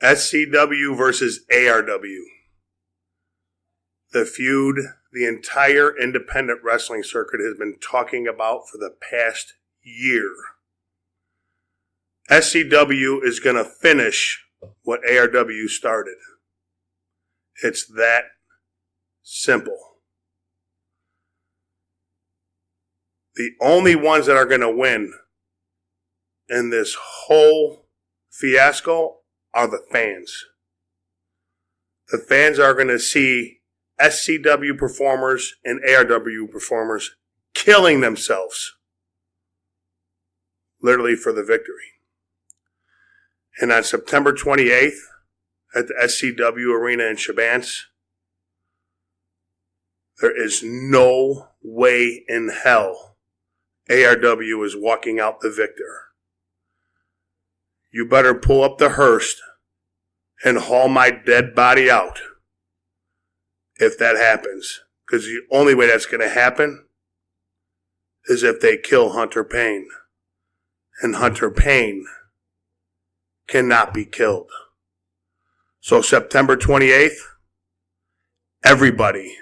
SCW versus ARW. The feud the entire independent wrestling circuit has been talking about for the past year. SCW is going to finish what ARW started. It's that simple. The only ones that are going to win in this whole fiasco are the fans. The fans are going to see SCW performers and ARW performers killing themselves, literally, for the victory. And on September 28th, at the SCW Arena in Shabance, there is no way in hell ARW is walking out the victor. You better pull up the hearse and haul my dead body out if that happens. Because the only way that's going to happen is if they kill Hunter Payne. And Hunter Payne cannot be killed. So September 28th, everybody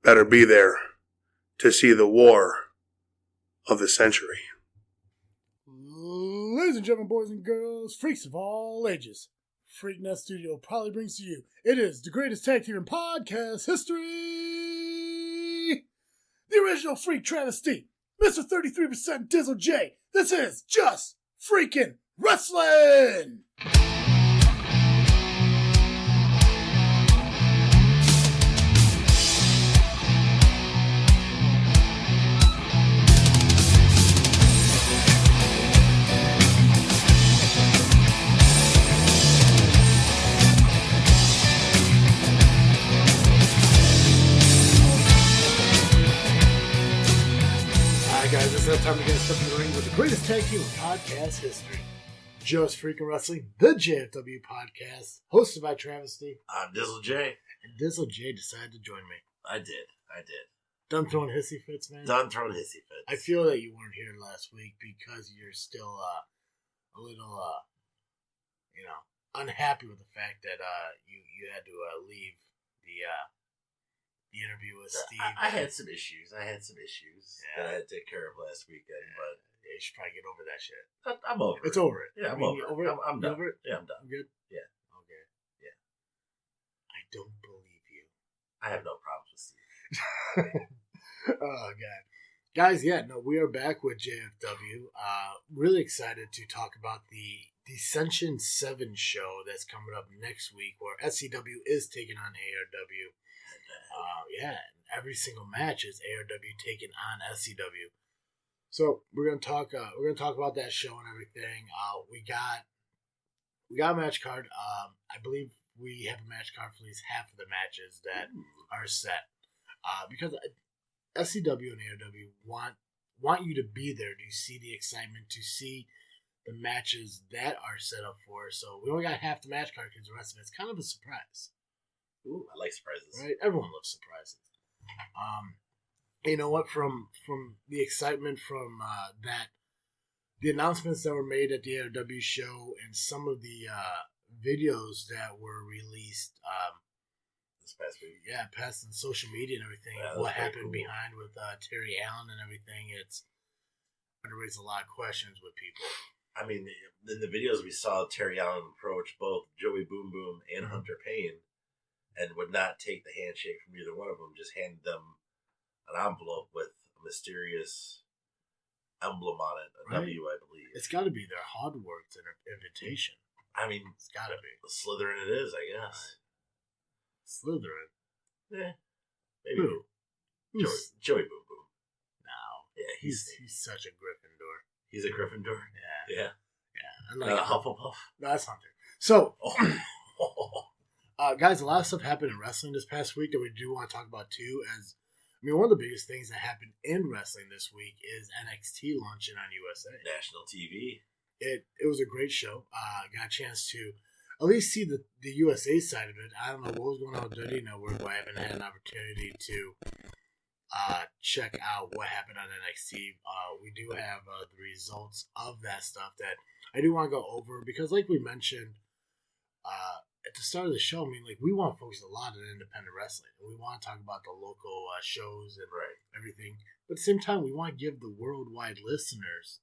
better be there to see the war of the century. Ladies and gentlemen, boys and girls, freaks of all ages, Freaknet Studio proudly brings to you, it is the greatest tag team in podcast history, the original Freak Travesty, Mr. 33% Dizzle J. This is Just Freaking Wrestling! Guys, it's that time to get step in the ring with the greatest tag team in podcast history. Just Freaking Wrestling, the JFW podcast, hosted by Travesty. I'm Dizzle J. And Dizzle J decided to join me. I did. Done throwing hissy fits, man? Done throwing hissy fits. I feel that you weren't here last week because you're still a little, unhappy with the fact that you had to leave the interview with Steve. I had some issues. that I had to take care of last weekend, but you should probably get over that shit. I'm over it. It's over it. Yeah, I'm over it. it. I'm done. Over it? Yeah, I'm done. I'm good? Yeah. Okay. Yeah. I don't believe you. I have no problems with Steve. Oh, God. Guys, we are back with JFW. Really excited to talk about the Dissension 7 show that's coming up next week where SCW is taking on ARW. Every single match is ARW taking on SCW. So we're gonna talk about that show and everything. We got a match card. I believe we have a match card for at least half of the matches that are set. Because SCW and ARW want you to be there to see the excitement, to see the matches that are set up for. So we only got half the match card because the rest of it's kind of a surprise. Ooh, I like surprises. Right? Everyone loves surprises. You know what? From the excitement from the announcements that were made at the ARW show and some of the videos that were released this past week. Yeah, past on social media and everything. Yeah, what happened behind with Terry Allen and everything. It's going to raise a lot of questions with people. I mean, in the videos we saw Terry Allen approach both Joey Boom Boom and Hunter Payne and would not take the handshake from either one of them, just handed them an envelope with a mysterious emblem on it, a right. W, I believe. It's got to be their hard work and invitation. I mean, it's got to be. Slytherin it is, I guess. Slytherin? Yeah. Maybe. Who? Joey Boom Boom. No. Yeah, he's such a Gryffindor. He's a Gryffindor? Yeah. Like Hufflepuff? No, that's Hunter. So, guys, a lot of stuff happened in wrestling this past week that we do want to talk about too. One of the biggest things that happened in wrestling this week is NXT launching on USA. National TV. It was a great show. Got a chance to at least see the USA side of it. I don't know what was going on with WWE Network, but I haven't had an opportunity to check out what happened on NXT. We do have the results of that stuff that I do want to go over because, like we mentioned at the start of the show, I mean, like we want to focus a lot on independent wrestling, and we want to talk about the local shows and everything. But at the same time, we want to give the worldwide listeners,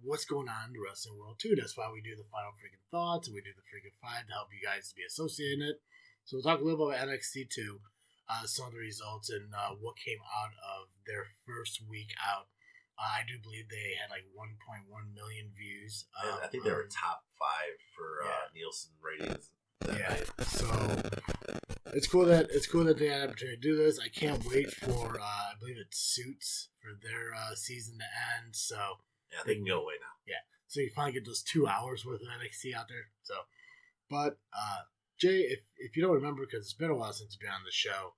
what's going on in the wrestling world too. That's why we do the Final Freaking Thoughts and we do the Freaking Five to help you guys be associating it. So we'll talk a little bit about NXT too. Some of the results and what came out of their first week out. I do believe they had like 1.1 million views. I think they were top 5 for Nielsen ratings. So it's cool that they had an opportunity to do this. I can't wait for I believe it's Suits for their season to end. So yeah, they can go away now. Yeah, so you finally get those 2 hours worth of NXT out there. So, but Jay, if you don't remember, because it's been a while since you've been on the show.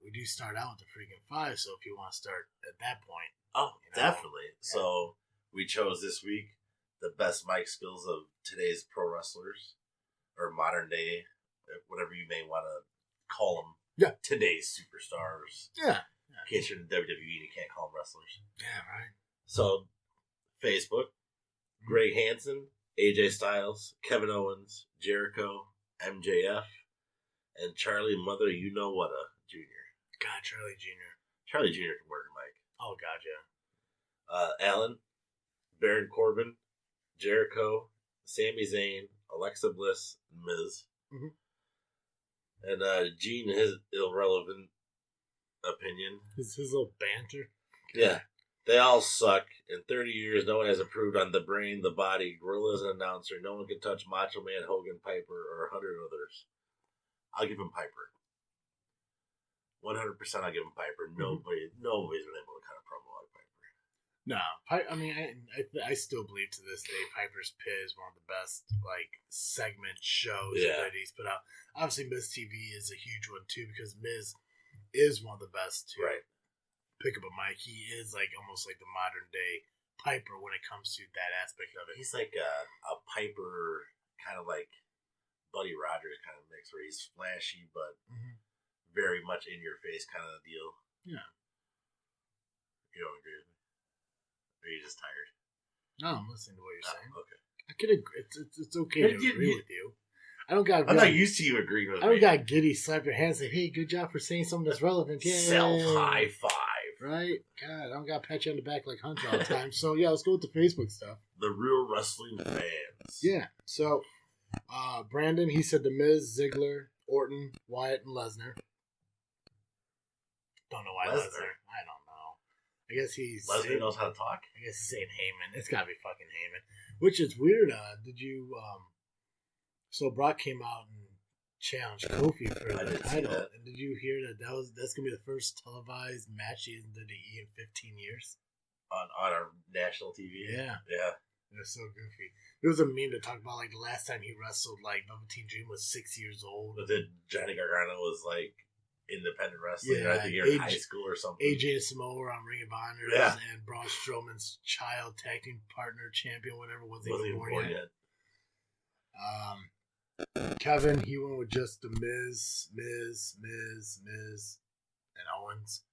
We do start out with the Freaking Five, so if you want to start at that point. Oh, definitely. Yeah. So we chose this week the best mic skills of today's pro wrestlers, or modern day, whatever you may want to call them. Yeah. Today's superstars. Yeah. In case you're in WWE and you can't call them wrestlers. Yeah, right. So, Facebook, Greg Hansen, AJ Styles, Kevin Owens, Jericho, MJF, and Charlie Mother You Know What Jr. God, Charlie Jr. Charlie Jr. can work a mic. Oh, God, yeah. Alan, Baron Corbin, Jericho, Sami Zayn, Alexa Bliss, and Miz. Mm-hmm. And Gene, his irrelevant opinion. His little banter. Yeah. They all suck. In 30 years, no one has improved on the brain, the body, Gorilla as an announcer. No one can touch Macho Man, Hogan, Piper, or 100 others. I'll give him Piper. 100% I'll give him Piper. Nobody's been able to kind of promo like Piper. No, I mean, I still believe to this day Piper's Pit is one of the best segment shows that he's put out. Obviously, Miz TV is a huge one too because Miz is one of the best to pick up a mic. He is almost like the modern day Piper when it comes to that aspect of it. He's like a Piper kind of like Buddy Rogers kind of mix where he's flashy but very much in your face kind of deal. Yeah. You don't agree with me? Or are you just tired? No, I'm listening to what you're saying. Okay. I can agree. It's okay to agree with you. I'm not used to you agreeing with me. I don't got giddy slap your hands and say, hey, good job for saying something that's relevant. Yeah. Self high five. Right? God, I don't got to pat you on the back like Hunter all the time. So yeah, let's go with the Facebook stuff. The real wrestling fans. Yeah. So Brandon, he said the Miz, Ziggler, Orton, Wyatt, and Lesnar. Don't know why Lesnar. I don't know. I guess Lesnar knows how to talk. I guess he's saying Heyman. It's gotta be fucking Heyman. Which is weird. Did you so Brock came out and challenged Kofi for the title. And did you hear that's gonna be the first televised match in WWE in 15 years? On our national TV. Yeah. Yeah. It was so goofy. There was a meme to talk about the last time he wrestled Velveteen Dream was 6 years old. But then Johnny Gargano was independent wrestling. Yeah, I think you're in high school or something. AJ and Samoa were on Ring of Honor, and Braun Strowman's child tag team partner, champion, whatever, wasn't even born yet. Kevin, he went with just the Miz, and Owens.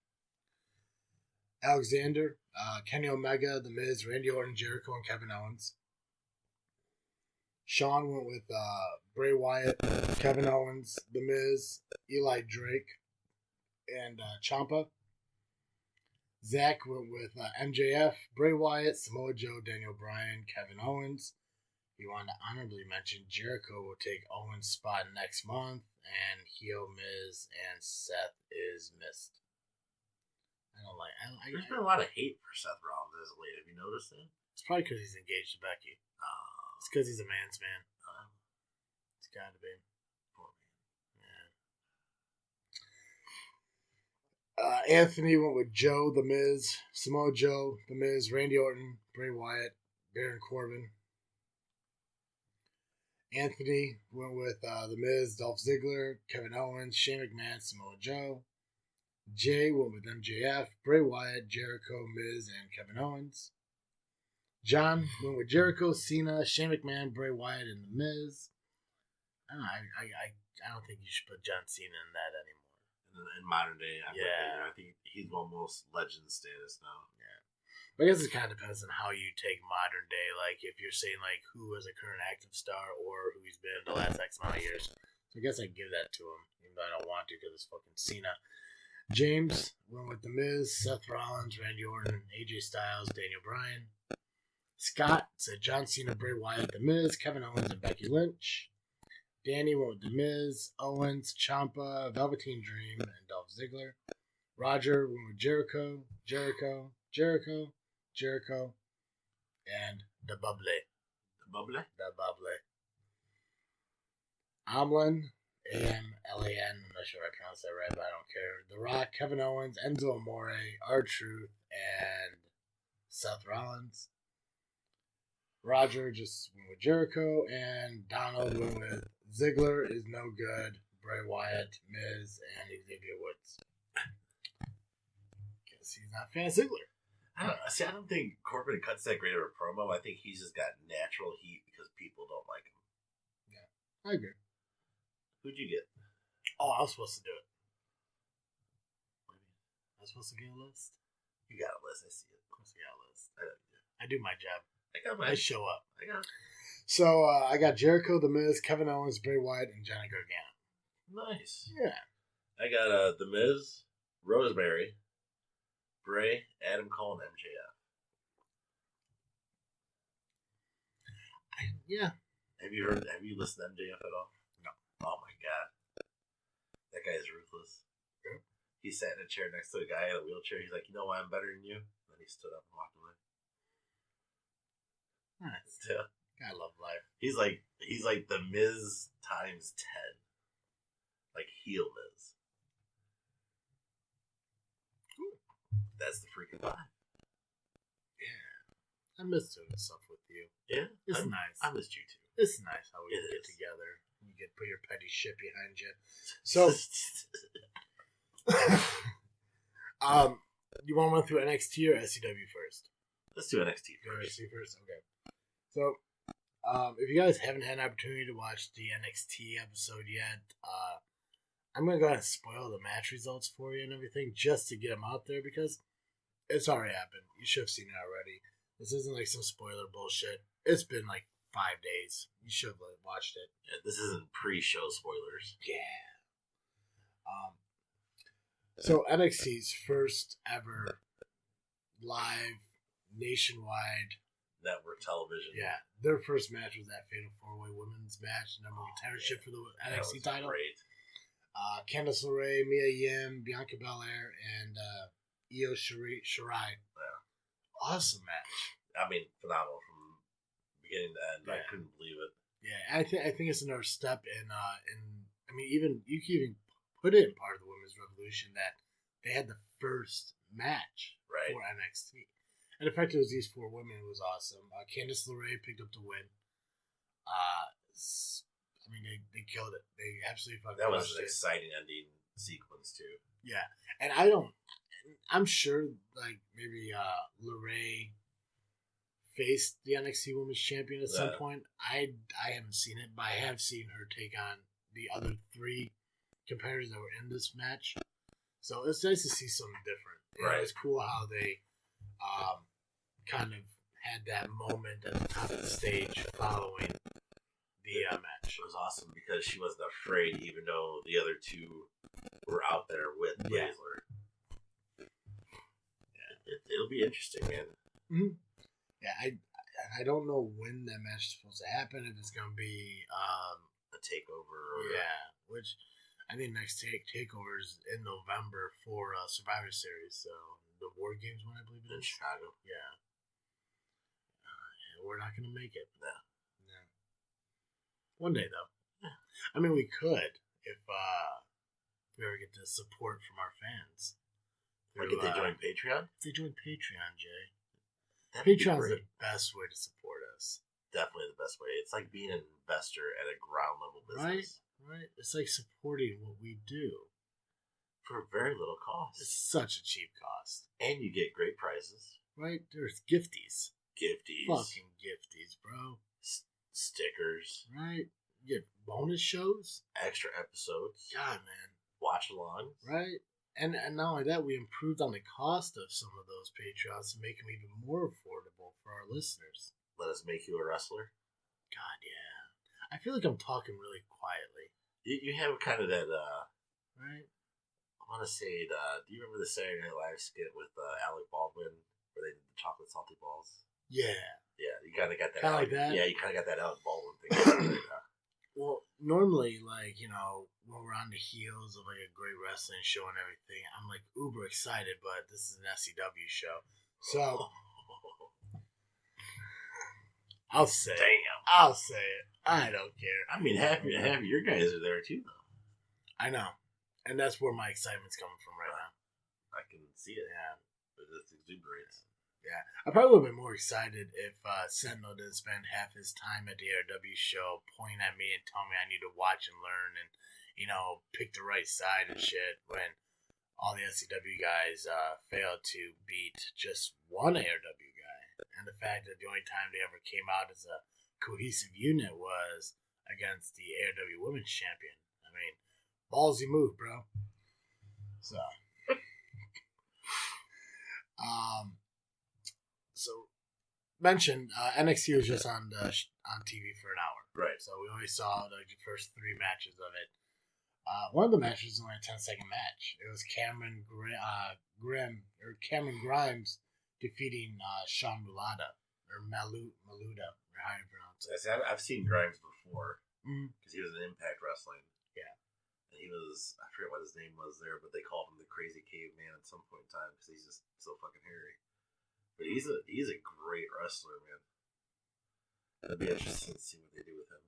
Alexander, Kenny Omega, the Miz, Randy Orton, Jericho, and Kevin Owens. Sean went with Bray Wyatt, Kevin Owens, the Miz, Eli Drake, and Ciampa. Zach went with MJF, Bray Wyatt, Samoa Joe, Daniel Bryan, Kevin Owens. He wanted to honorably mention Jericho will take Owens' spot next month, and heel Miz and Seth is missed. There's been a lot of hate for Seth Rollins as of late. Have you noticed that? It's probably because he's engaged to Becky. It's because he's a man's man. It's got to be. Poor man. Yeah. Anthony went with Joe, The Miz, Samoa Joe, The Miz, Randy Orton, Bray Wyatt, Baron Corbin. Anthony went with The Miz, Dolph Ziggler, Kevin Owens, Shane McMahon, Samoa Joe. Jay went with MJF, Bray Wyatt, Jericho, Miz, and Kevin Owens. John went with Jericho, Cena, Shane McMahon, Bray Wyatt, and The Miz. I don't think you should put John Cena in that anymore. in modern day. Yeah. I think he's almost legend status now. Yeah. But I guess it kind of depends on how you take modern day. Like, if you're saying, like, who is a current active star or who he's been the last X amount of years. So I guess I'd give that to him, even though I don't want to because it's fucking Cena. James went with The Miz, Seth Rollins, Randy Orton, AJ Styles, Daniel Bryan. Scott said John Cena, Bray Wyatt, The Miz, Kevin Owens, and Becky Lynch. Danny went with The Miz, Owens, Ciampa, Velveteen Dream, and Dolph Ziggler. Roger went with Jericho, and the Bubbly. The Bubbly. Amlin, AMLAN, I'm not sure if I pronounced that right, but I don't care. The Rock, Kevin Owens, Enzo Amore, R-Truth, and Seth Rollins. Roger just went with Jericho, and Donald went with Ziggler is no good, Bray Wyatt, Miz, and Xavier Woods. Guess he's not a fan of Ziggler. I don't think Corbin cuts that great of a promo. I think he's just got natural heat because people don't like him. Yeah, I agree. Who'd you get? Oh, I was supposed to do it. What do you mean? I was supposed to get a list. You got a list. I see it. Of course, I got a list. I know you do. I do my job. I got I mine. show up. I got it. So I got Jericho, The Miz, Kevin Owens, Bray Wyatt, and Johnny Gargano. Nice. Yeah. I got The Miz, Rosemary, Bray, Adam Cole, and MJF. Yeah. Have you listened to MJF at all? No. Oh my god. That guy is ruthless. Yeah. He sat in a chair next to a guy in a wheelchair. He's like, you know why I'm better than you? Then he stood up and walked away. Nice. Yeah. I love life. He's like the Miz times 10. Like heel Miz. Cool. That's the freaking vibe. Yeah. I miss doing stuff with you. Yeah. It's nice. I missed you too. It's nice how we It get is. together. You get put your petty shit behind you. So, you want to run through NXT or SCW first? Let's do NXT Go first. NXT first. Okay. So, if you guys haven't had an opportunity to watch the NXT episode yet, I'm gonna go ahead and spoil the match results for you and everything just to get them out there because it's already happened. You should have seen it already. This isn't like some spoiler bullshit. It's been like 5 days. You should have watched it. Yeah, this isn't pre-show spoilers. Yeah. So NXT's first ever live nationwide. Network television. Yeah, their first match was that Fatal 4-Way Women's match, number one contendership for the That NXT was title. Great. Candice LeRae, Mia Yim, Bianca Belair, and Io Shirai. Yeah. Awesome match. I mean, phenomenal from beginning to end. I Yeah. couldn't believe it. Yeah, I think it's another step in I mean, even you can even put it in part of the women's revolution that they had the first match Right. for NXT. And the fact it was these 4 women was awesome. Candice LeRae picked up the win. I mean, they killed it. They absolutely fucking That was crushed an it. exciting ending sequence too. Yeah, and I'm sure like maybe LeRae faced the NXT Women's Champion at some Yeah. point. I haven't seen it, but I have seen her take on the other 3 competitors that were in this match. So it's nice to see something different. You know, Right. it's cool how they kind of had that moment at the top of the stage following the match. It was awesome because she wasn't afraid, even though the other 2 were out there with Yeah. Baszler. Yeah, it'll be interesting, man. Mm-hmm. Yeah, I don't know when that match is supposed to happen. If it's gonna be A takeover. Or, yeah, which I think next takeover is in November for Survivor Series. So the War Games one, I believe it in is. Chicago. Yeah. We're not gonna make it. No. One day though. Yeah. I mean, we could if we ever get the support from our fans. Like if they join Patreon? If they join Patreon, Jay. That'd be Patreon's great. the best way to support us. Definitely the best way. It's like being an investor at a ground level business. Right? It's like supporting what we do. For very little cost. It's such a cheap cost. And you get great prizes. Right? There's gifties. Gifties. Fucking gifties, bro. Stickers. Right? You get bonus shows. Extra episodes. God, man. watch along. Right? And not only that, we improved on the cost of some of those Patreons to make them even more affordable for our listeners. Let us make you a wrestler. God, yeah. I feel like I'm talking really quietly. You have kind of that, right? I want to say, do you remember the Saturday Night Live skit with Alec Baldwin where they did the chocolate salty balls? Yeah. Yeah, you kind of got that. Kind of like that? Yeah, you kind of got that Alec Baldwin thing. Well, normally, like, you know, when we're on the heels of like a great wrestling show and everything, I'm like uber excited, but this is an SCW show. So, I'll say it. I'll say it. I don't care. I mean, half your guys are there too, though. I know. And that's where my excitement's coming from right now. I can see it. Yeah. But it's exuberance. Yeah. I probably would have been more excited if Sentinel didn't spend half his time at the ARW show pointing at me and telling me I need to watch and learn and, you know, pick the right side and shit when all the SCW guys failed to beat just one ARW guy. And the fact that the only time they ever came out as a cohesive unit was against the ARW Women's Champion. I mean, ballsy move, bro. So, so mentioned NXT was just on TV for an hour, right? So we only saw the first 3 matches of it. One of the matches was only a 10-second match. It was Cameron Grimes defeating Sean Maluda or Maluda, or how you pronounce it. I've seen Grimes before because he was in Impact Wrestling. Yeah, and he was, I forget what his name was there, but they called him the Crazy Caveman at some point in time because he's just so fucking hairy. But he's a great wrestler, man. It'll be interesting to see what they do with him.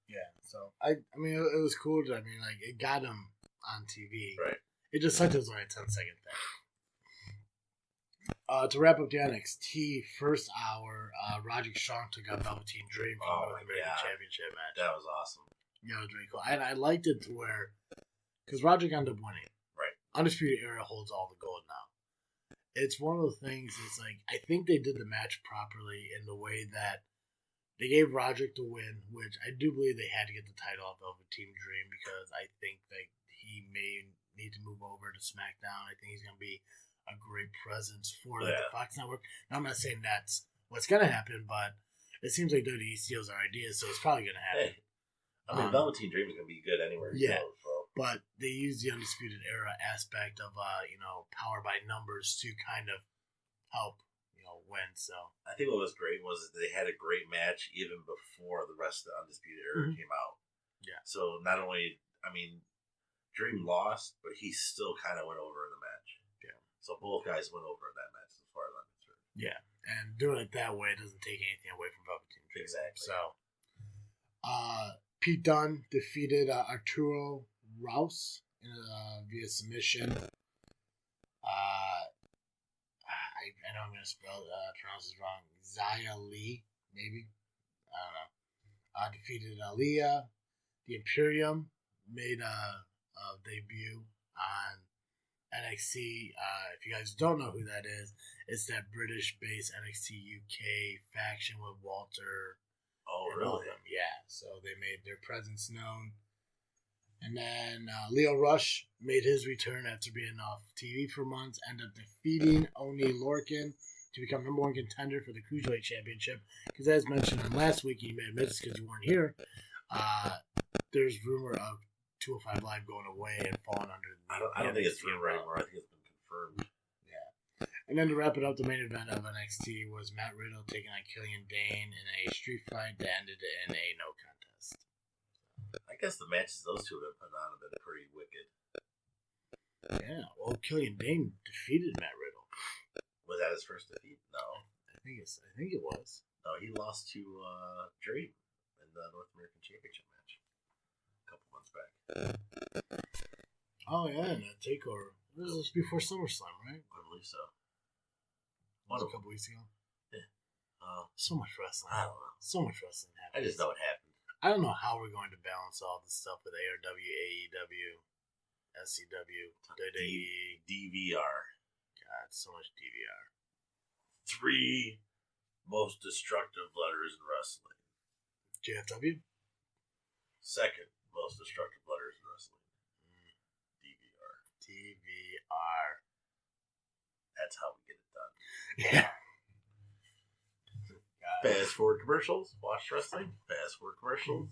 Yeah, so I mean, it was cool. I mean, like, it got him on TV. Right. It just sucked it was only a 10-second thing. To wrap up the NXT first hour, Roderick Strong took out Velveteen Dream for the North American Championship match. That was awesome. Yeah, it was really cool. And I liked it to where, because Roderick ended up winning. Right. Undisputed Era holds all the gold now. It's one of the things, it's like, I think they did the match properly in the way that they gave Roderick the win, which I do believe they had to get the title off Velveteen Dream because I think that he may need to move over to SmackDown. I think he's going to be a great presence for the Fox Network. Now, I'm not saying that's what's going to happen, but it seems like WWE steals our ideas, so it's probably going to happen. Hey, I mean, Velveteen Dream is going to be good anywhere he goes, bro. But they use the Undisputed Era aspect of, power by numbers to kind of help, win. So I think what was great was they had a great match even before the rest of the Undisputed Era came out. Yeah. So not only, Dream lost, but he still kind of went over in the match. Yeah. So both guys went over in that match as far as I'm concerned. Yeah. And doing it that way doesn't take anything away from Velveteen Dream. Exactly. So, Pete Dunne defeated Arturo Rouse via submission. I know I'm going to pronounce this wrong. Xia Li, maybe? I don't know. Defeated Aaliyah. The Imperium made a debut on NXT. If you guys don't know who that is, it's that British-based NXT UK faction with Walter. Oh, really? Yeah, so they made their presence known. And then Leo Rush made his return after being off TV for months, ended up defeating Oni Lorcan to become number 1 contender for the Cruiserweight Championship. Because as mentioned on last week, you may have missed because you weren't here, there's rumor of 205 Live going away and falling under the... I don't think it's rumor anymore. I think it's been confirmed. Yeah. And then to wrap it up, the main event of NXT was Matt Riddle taking on Killian Dane in a street fight that ended in a no contest. I guess the matches those two have been put on have been pretty wicked. Yeah, well, Killian Dane defeated Matt Riddle. Was that his first defeat? No. I think it was. No, he lost to Dream in the North American Championship match a couple months back. Oh, yeah, and that takeover. This was before SummerSlam, right? I believe so. Was it a couple weeks ago? Yeah. So much wrestling. I don't know. So much wrestling happened. I just know it happened. I don't know how we're going to balance all this stuff with ARW, AEW, SCW, WWE, DVR. God, so much DVR. 3 most destructive letters in wrestling. JFW? 2nd most destructive letters in wrestling. TVR. That's how we get it done. Yeah. Fast forward commercials. Watch wrestling. Fast forward commercials.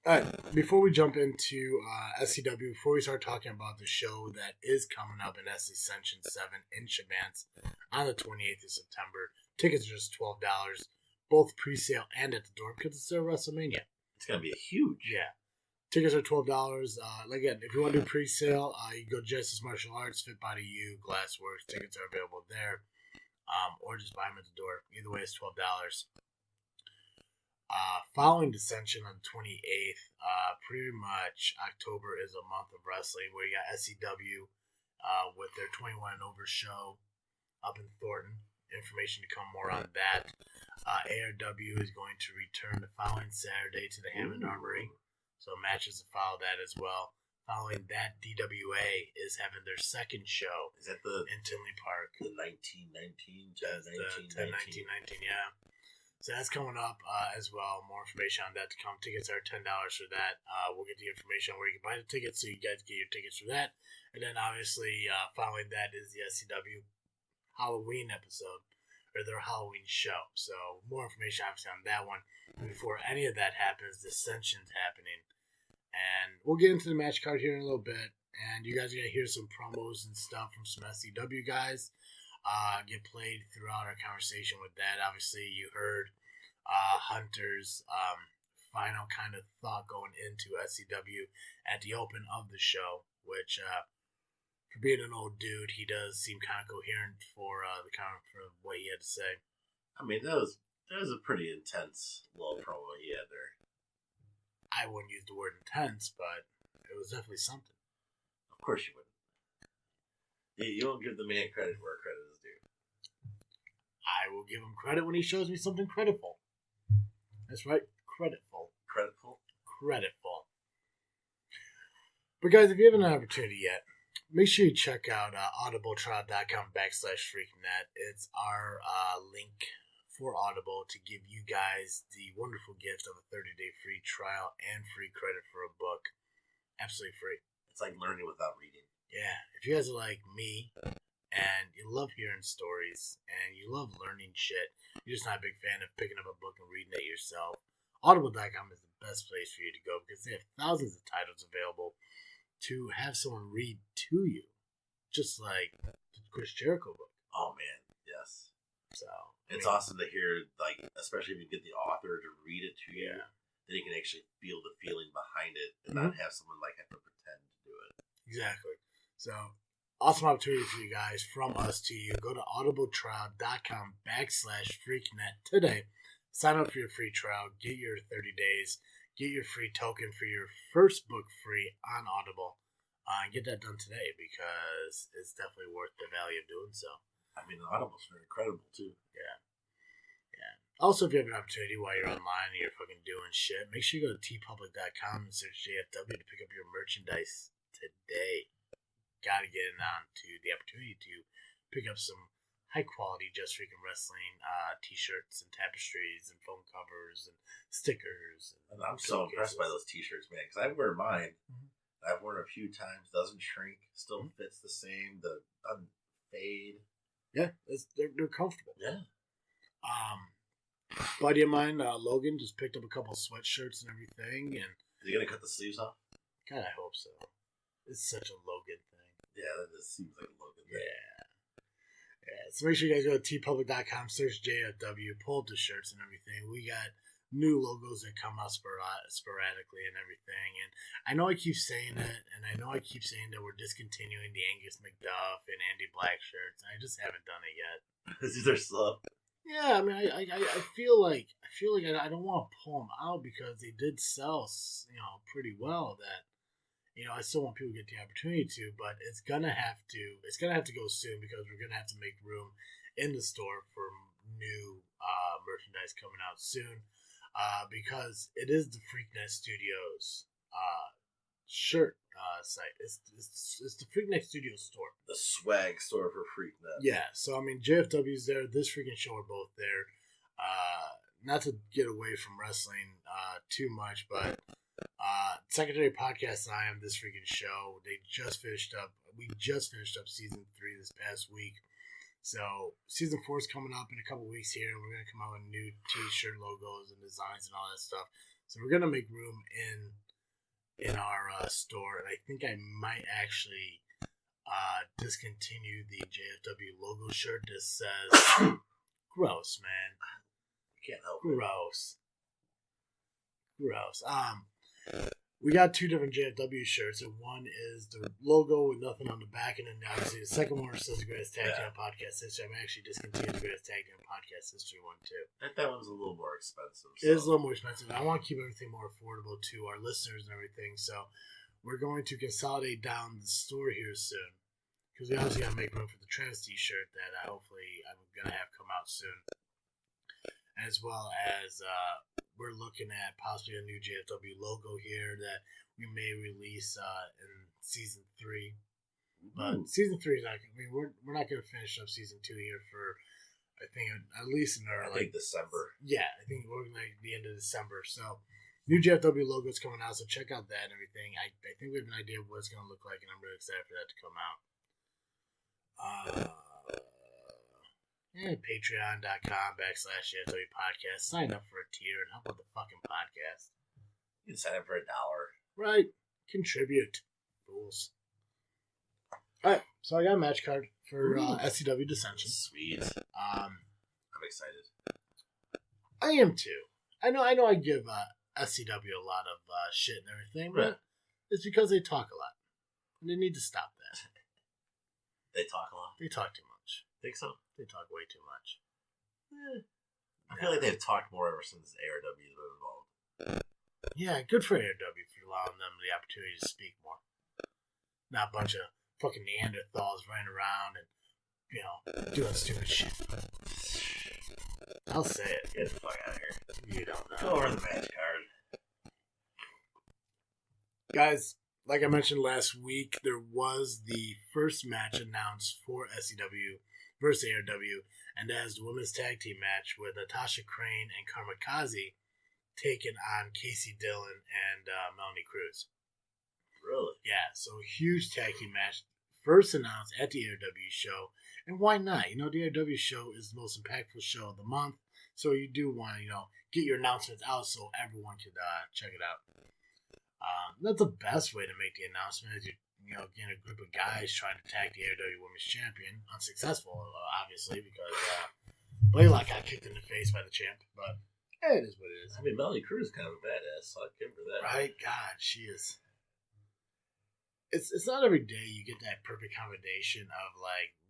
All right, before we jump into SCW, before we start talking about the show that is coming up in Dissension 7 in Shabance on the 28th of September, tickets are just $12, both pre-sale and at the door because it's still WrestleMania. It's going to be huge. Yeah. Tickets are $12. Again, if you want to do pre-sale, you can go to Justice Martial Arts, Fit Body U, Glassworks. Tickets are available there. Or just buy them at the door. Either way, it's $12. Following Dissension on the 28th, pretty much October is a month of wrestling where you got SCW with their 21 and over show up in Thornton. Information to come more on that. ARW is going to return the following Saturday to the Hammond Armory. So matches to follow that as well. Following that, DWA is having their second show. Is that the in Tinley Park? The 1919? That's the 1919, yeah. So that's coming up as well. More information on that to come. Tickets are $10 for that. We'll get the information on where you can buy the tickets so you guys get your tickets for that. And then obviously following that is the SCW Halloween episode, or their Halloween show. So more information obviously on that one. And before any of that happens, Dissension's happening. And we'll get into the match card here in a little bit. And you guys are going to hear some promos and stuff from some SCW guys. Get played throughout our conversation with that. Obviously, you heard Hunter's final kind of thought going into SCW at the open of the show, which for being an old dude, he does seem kind of coherent for what he had to say. I mean, that was a pretty intense little promo he had there. I wouldn't use the word intense, but it was definitely something. Of course you wouldn't. You don't give the man credit where credit is due. I will give him credit when he shows me something creditful. That's right, creditful. Creditful? Creditful. But guys, if you haven't had an opportunity yet, make sure you check out audibletrial.com/freaknet. It's our link for Audible to give you guys the wonderful gift of a 30-day free trial and free credit for a book. Absolutely free. It's like learning without reading. Yeah, if you guys are like me and you love hearing stories and you love learning shit, you're just not a big fan of picking up a book and reading it yourself, Audible.com is the best place for you to go because they have thousands of titles available to have someone read to you, just like the Chris Jericho book. Oh man, yes. So it's awesome to hear, like, especially if you get the author to read it to you, yeah, then you can actually feel the feeling behind it and not have someone like have to pretend to do it. Exactly. So, awesome opportunity for you guys from us to you. Go to audibletrial.com/freaknet today. Sign up for your free trial. Get your 30 days. Get your free token for your first book free on Audible. And get that done today because it's definitely worth the value of doing so. I mean, Audible's very incredible too. Yeah. Also, if you have an opportunity while you're online and you're fucking doing shit, make sure you go to tpublic.com and search JFW to pick up your merchandise today. Gotta get in on to the opportunity to pick up some high quality Just Freaking Wrestling t-shirts and tapestries and phone covers and stickers. And I'm so impressed by those t-shirts, man, because I wear mine. I've worn it a few times, doesn't shrink, still fits the same, doesn't fade. Yeah, they're comfortable. Yeah. Buddy of mine, Logan, just picked up a couple sweatshirts and everything. And is he gonna cut the sleeves off? God, I hope so. It's such a Logan thing. Yeah, that just seems like a Logan thing. Yeah. So make sure you guys go to tpublic.com, search JFW, pull up the shirts and everything. We got new logos that come out sporadically and everything. And I know I keep saying it, and I know I keep saying that we're discontinuing the Angus McDuff and Andy Black shirts. I just haven't done it yet. These are slow. Yeah, I mean, I feel like I don't want to pull them out because they did sell, pretty well. That I still want people to get the opportunity to, but it's gonna have to go soon because we're gonna have to make room in the store for new merchandise coming out soon. Because it is the Freaknet Studios shirt site. It's the Freaknet Studios store. The swag store for Freaknet. Yeah, so I mean, JFW's there. This freaking show are both there. Not to get away from wrestling too much, but Secondary Podcast and I Am This Freaking Show. We just finished up season 3 this past week. So season 4 is coming up in a couple weeks here. We're going to come out with new t-shirt logos and designs and all that stuff. So we're going to make room in our store. And I think I might actually discontinue the JFW logo shirt that says gross, man. Can't help Gross. We got 2 different JFW shirts, and one is the logo with nothing on the back, and then obviously the second one says Greatest Tag Team Podcast History. I'm actually discontinuing the Greatest Tag Team Podcast History one too. That one's a little more expensive. So. It is a little more expensive. I want to keep everything more affordable to our listeners and everything, so we're going to consolidate down the store here soon, because we obviously got to make room for the Trans T-shirt that hopefully I'm going to have come out soon, as well as we're looking at possibly a new JFW logo here that we may release in season 3. But season 3 is not. I mean, we're not going to finish up season 2 here for, I think, at least in our December. Yeah, I think we're like the end of December. So new JFW logo is coming out. So check out that and everything. I think we have an idea of what it's going to look like, and I'm really excited for that to come out. Patreon.com/JFW podcast. Sign up for a tier and help with the fucking podcast. You can sign up for $1. Right. Contribute. Fools. Alright, so I got a match card for SCW Dissension. Sweet. I'm excited. I am too. I know I give SCW a lot of shit and everything, but it's because they talk a lot. And they need to stop that. They talk a lot? They talk too much. Think so? They talk way too much. I feel like they've talked more ever since ARW has been involved. Yeah, good for ARW for allowing them the opportunity to speak more. Not a bunch of fucking Neanderthals running around and, doing stupid shit. I'll say it. Get the fuck out of here. You don't know. Go over the match card. Guys, like I mentioned last week, there was the first match announced for SCW versus ARW, and that is the women's tag team match with Natasha Crane and Kamikaze taking on Casey Dillon and Melanie Cruz. Really? Yeah, so a huge tag team match. First announced at the ARW show. And why not? The ARW show is the most impactful show of the month. So you do want to, get your announcements out so everyone can check it out. That's the best way to make the announcement is getting a group of guys trying to tag the ARW Women's Champion. Unsuccessful, obviously, because Blaylock got kicked in the face by the champ. But it is what it is. I mean, Melanie Cruz is kind of a badass, so I'd give her that. Right? God, she is. It's not every day you get that perfect combination of,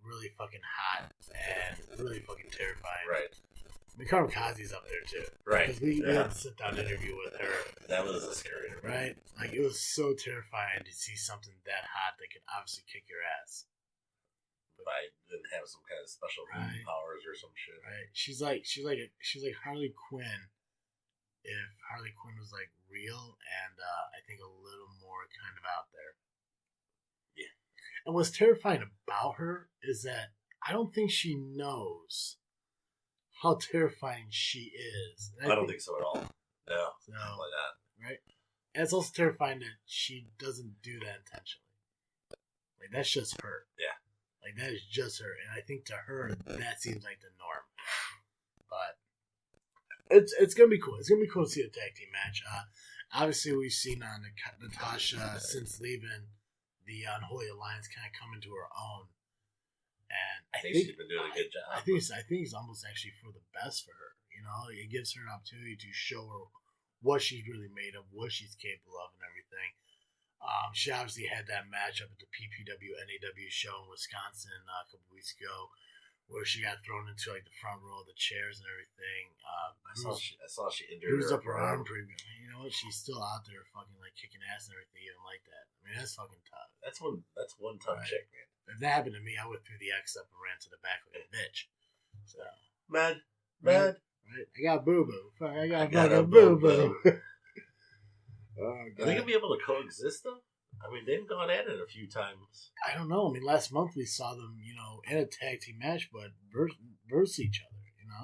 really fucking hot and really fucking terrifying. Right. I mean, Kamikaze's up there, too. Right. Because we had a sit-down interview with her. That was a scary interview. Right? It was so terrifying to see something that hot that could obviously kick your ass. If I didn't have some kind of special powers or some shit. Right. She's like Harley Quinn if Harley Quinn was, real and, I think a little more kind of out there. Yeah. And what's terrifying about her is that I don't think she knows how terrifying she is. I don't think so at all. No. Not like that. Right? And it's also terrifying that she doesn't do that intentionally. That's just her. Yeah. That is just her. And I think to her, that seems like the norm. But it's going to be cool. It's going to be cool to see a tag team match. Obviously, we've seen Natasha, since leaving the Unholy Alliance, kind of come into her own. And I think she's been doing a good job. I think it's almost actually for the best for her. It gives her an opportunity to show her what she's really made of, what she's capable of, and everything. She obviously had that match up at the PPW NAW show in Wisconsin a couple weeks ago, where she got thrown into the front row of the chairs and everything. I saw she injured bruised her up her arm pretty good. You know what? She's still out there fucking kicking ass and everything, even like that. I mean, that's fucking tough. That's one tough chick, man. If that happened to me, I would threw the X up and ran to the back like a bitch. So mad. Right? I got boo boo. I got fucking boo boo. Are they gonna be able to coexist though? I mean, they've gone at it a few times. I don't know. I mean, last month we saw them, in a tag team match, but versus each other.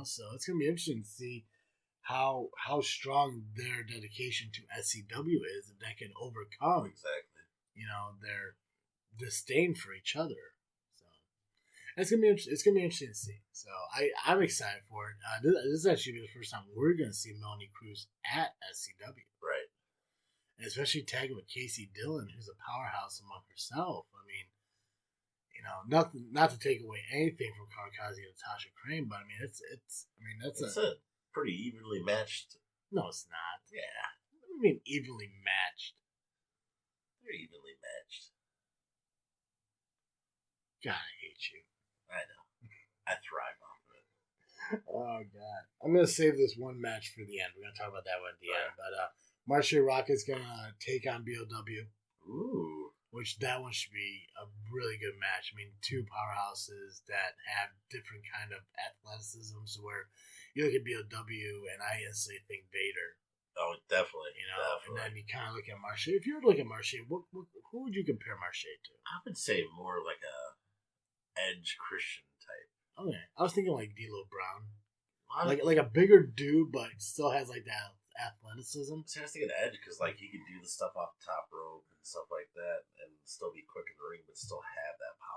So it's gonna be interesting to see how strong their dedication to SCW is, and that can overcome their disdain for each other. So it's gonna be interesting to see. So I'm excited for it. This is actually the first time we're gonna see Melanie Cruz at SCW, Right? and especially tagging with Casey Dillon, who's a powerhouse among herself. I mean, nothing, not to take away anything from Kamikaze and Natasha Crane, but I mean, it's a pretty evenly matched. No, it's not. Yeah. What do you mean evenly matched? They're evenly matched. God, I hate you. I know. I thrive off of it. Oh, God. I'm going to save this one match for the end. We're going to talk about that one at the end. But Marche Rocket's going to take on BOW. Ooh. Which that one should be a really good match. I mean, two powerhouses that have different kind of athleticisms where you look at BOW and I instantly think Vader. Oh, definitely. And then you kind of look at Marche. If you were to look at Marche, who would you compare Marche to? I would say more like a Edge Christian type. Okay, I was thinking like D'Lo Brown, like a bigger dude, but still has like that athleticism. I was thinking Edge because like he could do the stuff off the top rope and stuff like that, and still be quick in the ring, but still have that power.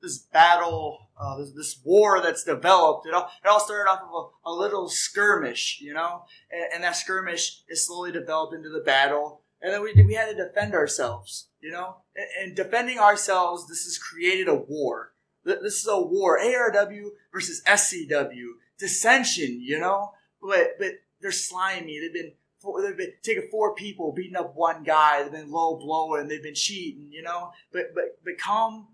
This battle, this war that's developed, it all started off of a little skirmish, and that skirmish is slowly developed into the battle, and then we had to defend ourselves, and defending ourselves, this has created a war. This is a war, ARW versus SCW, Dissension, but they're slimy. They've been taking 4 people, beating up one guy. They've been low blowing. They've been cheating, but come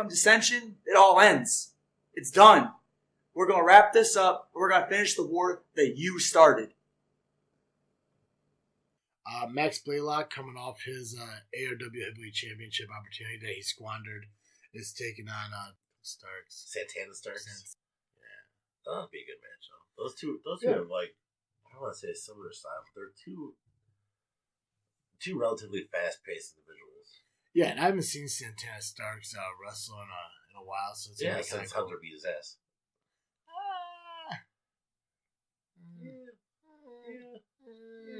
Dissension, it all ends. It's done. We're going to wrap this up. We're going to finish the war that you started. Max Blaylock, coming off his ARW Heavyweight Championship opportunity that he squandered, is taking on Starks. Santana Starks. Yeah. That'll be a good match, though. Those two are like, I don't want to say a similar style, but they're two relatively fast-paced individuals. Yeah, and I haven't seen Santana Starks wrestle in a while, so it's since Hunter beat his ass.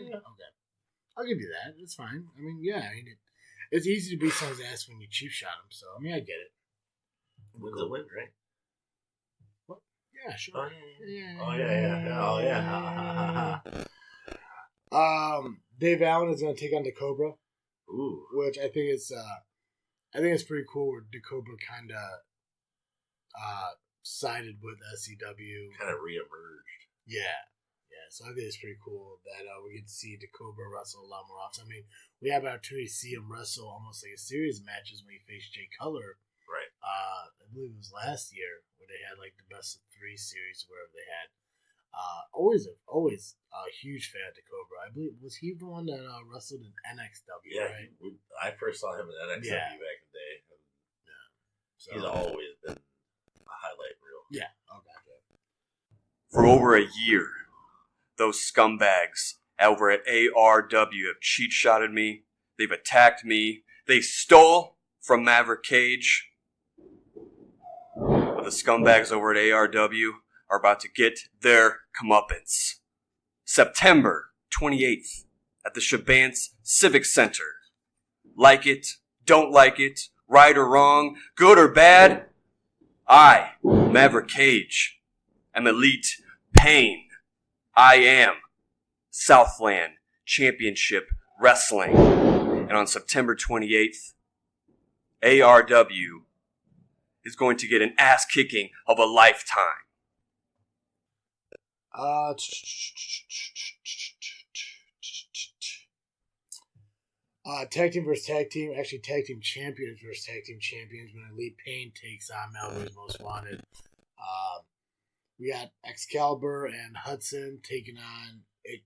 Okay, I'll give you that. It's fine. I mean, it's easy to beat someone's ass when you cheap shot him. So I mean, I get it. Win's a win, right? What? Yeah, sure. Oh yeah. Dave Allen is going to take on DeCobra. Ooh. Which I think it's pretty cool where DeCobra kind of sided with SCW. Kind of reemerged. Yeah. So I think it's pretty cool that we get to see DeCobra wrestle a lot more often. I mean, we have an opportunity to see him wrestle almost like a series of matches when he faced Jay Cutler. Right. I believe it was last year where they had like the best of 3 series, wherever they had. Always a huge fan of DeCobra. I believe, was he the one that wrestled in NXW? Yeah, right? I first saw him in NXW back in the day. Yeah, so, he's always been a highlight reel. Yeah, okay. For over a year, those scumbags over at ARW have cheat-shotted me. They've attacked me. They stole from Maverick Cage. But the scumbags over at ARW are about to get their comeuppance. September 28th at the Shabance Civic Center. Like it, don't like it, right or wrong, good or bad, I, Maverick Cage, am Elite Pain. I am Southland Championship Wrestling. And on September 28th, ARW is going to get an ass-kicking of a lifetime. Tag team versus tag team. Actually, tag team champions versus tag team champions when Elite Pain takes on Malibu's Most Wanted. We got Excalibur and Hudson taking on it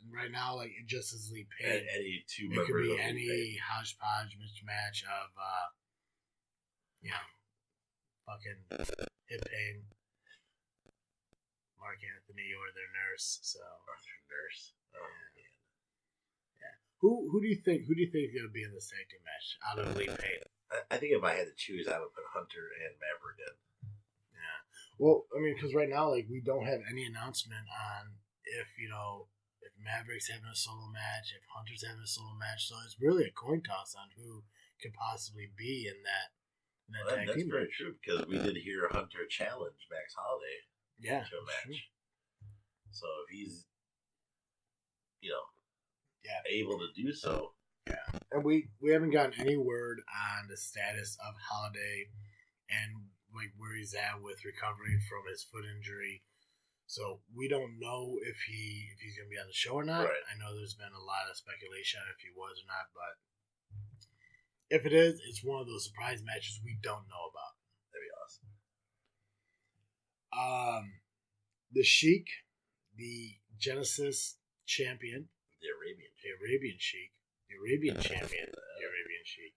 right now. Like it just as Elite Pain. And any two it could members be of any Elite Pain. hodgepodge mismatch of fucking Hip Pain, Mark Anthony, or their nurse. So Arthur Nurse. Oh man. Yeah. Who do you think is gonna be in this tag team match out of Elite Pain? I think if I had to choose, I would put Hunter and Maverick in. Yeah. Well, I mean, because right now, like, we don't have any announcement on if Maverick's having a solo match, if Hunter's having a solo match. So it's really a coin toss on who could possibly be in that tag That's team very match. true because we did hear Hunter challenge Max Holiday to a match. True. So if he's, Yeah. able to do so. Yeah, and we haven't gotten any word on the status of Holiday and like where he's at with recovering from his foot injury. So we don't know if he's going to be on the show or not. Right. I know there's been a lot of speculation on if he was or not, but if it is, it's one of those surprise matches we don't know about. That'd be awesome. The Sheik, the Genesis champion, The Arabian. the Arabian champion, the Arabian Sheik,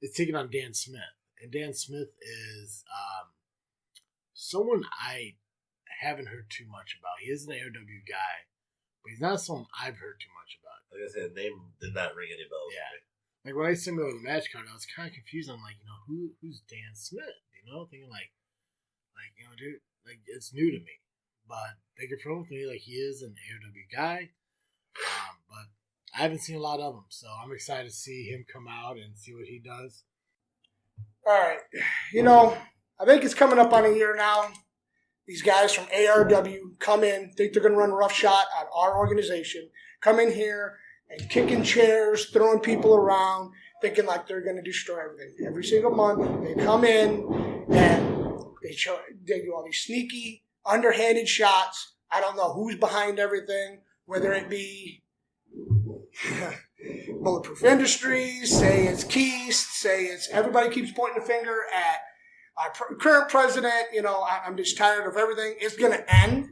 is taking on Dan Smith. And Dan Smith is someone I haven't heard too much about. He is an ARW guy, but he's not someone I've heard too much about. Like I said, the name did not ring any bells. Yeah. Like when I seen him over the match card, I was kind of confused. I'm like, who's Dan Smith? Thinking like, dude, like it's new to me. But they confirmed with me like he is an ARW guy. But I haven't seen a lot of him, so I'm excited to see him come out and see what he does. All right. I think it's coming up on a year now. These guys from ARW come in, think they're going to run roughshod on our organization, come in here and kicking chairs, throwing people around, thinking like they're going to destroy everything. Every single month, they come in and they do all these sneaky, underhanded shots. I don't know who's behind everything, whether it be Bulletproof Industries, say it's Keast, say it's everybody keeps pointing the finger at our current president. I'm just tired of everything. It's going to end.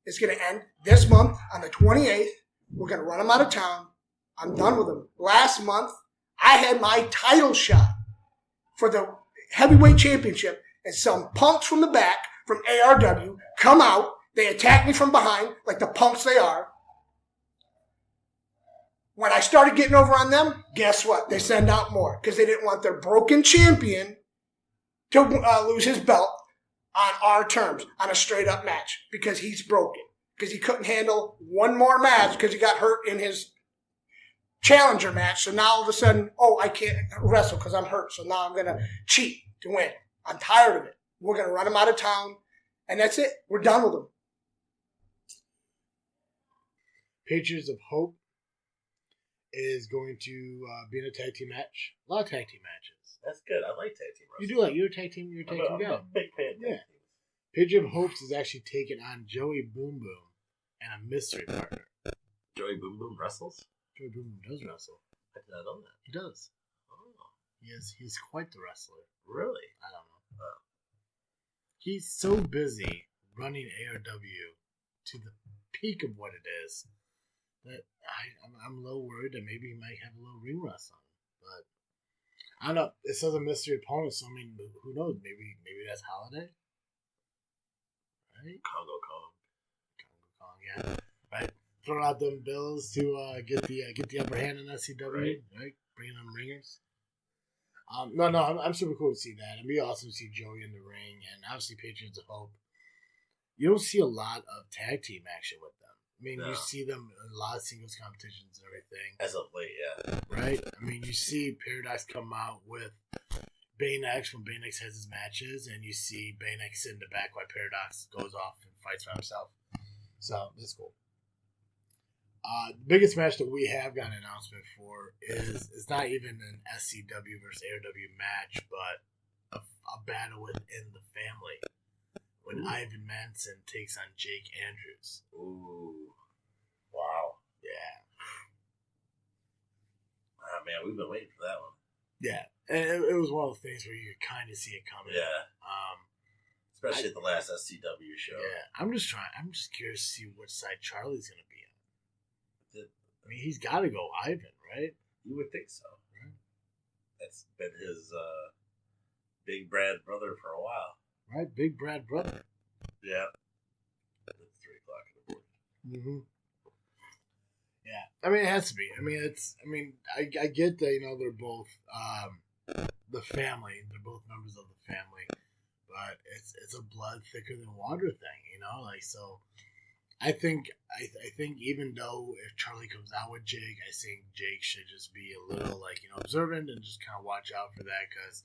It's going to end this month on the 28th. We're going to run him out of town. I'm done with him. Last month, I had my title shot for the heavyweight championship, and some punks from the back from ARW come out. They attack me from behind like the punks they are. When I started getting over on them, guess what? They send out more because they didn't want their broken champion to lose his belt on our terms, on a straight-up match, because he's broken. Because he couldn't handle one more match because he got hurt in his challenger match. So now all of a sudden, I can't wrestle because I'm hurt. So now I'm going to cheat to win. I'm tired of it. We're going to run him out of town, and that's it. We're done with him. Patriots of Hope is going to be in a tag team match. A lot of tag team matches. That's good. I like tag team wrestling. You do like you're a tag team guy. I'm a big fan of tag teams. Patriot of Hopes is actually taking on Joey Boom Boom and a mystery partner. Joey Boom Boom wrestles? Joey Boom Boom does wrestle. I did not know that. He does. Oh. He's quite the wrestler. Really? I don't know. Oh. He's so busy running ARW to the peak of what it is that I'm a little worried that maybe he might have a little ring rust on him. But I don't know. It says a mystery opponent, so I mean, who knows? Maybe that's Holiday. Right? Congo Kong, yeah. Right? Throwing out them bills to get the upper hand in SCW, right? Bringing them ringers. I'm super cool to see that. It'd be awesome to see Joey in the ring, and obviously Patriots of Hope. You don't see a lot of tag team action with them. I mean, You see them in a lot of singles competitions and everything. As of late, yeah. Right? I mean, you see Paradise come out with Baynex when Baynex has his matches, and you see Baynex sit in the back while Paradox goes off and fights for himself. So, this is cool. The biggest match that we have got an announcement for is it's not even an SCW versus ARW match, but a battle within the family when Ivan Manson takes on Jake Andrews. Ooh. Wow. Yeah. Oh, man, we've been waiting for that one. Yeah. And it was one of the things where you could kind of see it coming. Yeah. Especially at the last SCW show. Yeah. I'm just curious to see which side Charlie's going to be on. I mean, he's got to go Ivan, right? You would think so. Right? That's been his big Brad brother for a while. Right? Big Brad brother. Yeah. It's 3 o'clock in the morning. Mm-hmm. Yeah. I mean, it has to be. I get that, they're both the family. They're both members of the family. but it's a blood thicker than water thing, you know. Like so, I think even though if Charlie comes out with Jake, I think Jake should just be a little like observant and just kind of watch out for that because,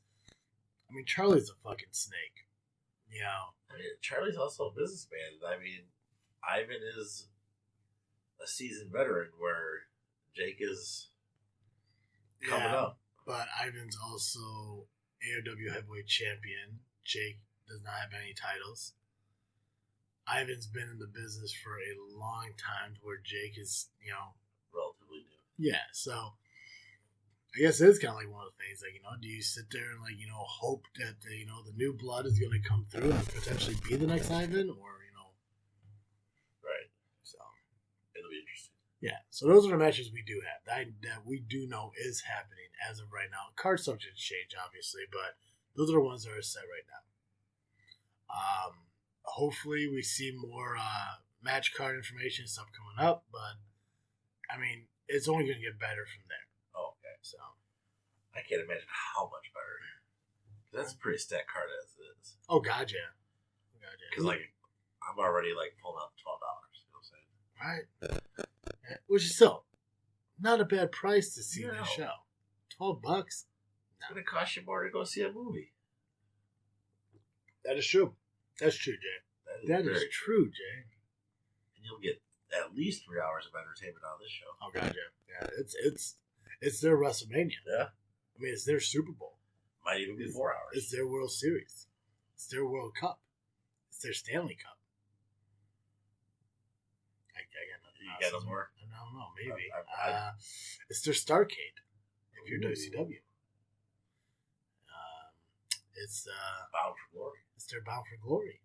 I mean, Charlie's a fucking snake, you know. I mean, Charlie's also a businessman. I mean, Ivan is a seasoned veteran where Jake is coming up. But Ivan's also ARW heavyweight champion. Jake does not have any titles. Ivan's been in the business for a long time where Jake is, relatively new. Yeah, so I guess it's kind of like one of the things, like, do you sit there and, like, hope that, the new blood is going to come through and potentially be the next Ivan, or, Right. So. It'll be interesting. Yeah, so those are the matches we do have, that we do know is happening as of right now. Card subject to change, obviously, but those are the ones that are set right now. Hopefully we see more match card information stuff coming up, but, I mean, it's only going to get better from there. Oh, okay. So I can't imagine how much better. That's a pretty stacked card as it is. Oh, God, yeah. Because, like, I'm already, like, pulling out $12. You know what I'm saying? Right. Which is still not a bad price to see No. the show. $12. It's going to cost you more to go see a movie. That is true. That's true, Jay. That is very true, Jay. And you'll get at least 3 hours of entertainment on this show. Oh, God, yeah. It's their WrestleMania. Yeah. I mean, it's their Super Bowl. Might even be 4 hours. It's their World Series. It's their World Cup. It's their Stanley Cup. I got nothing You else. got no more? I don't know, maybe. I- It's their Starcade, if you're WCW. It's Bound for Glory. It's their Bound for Glory.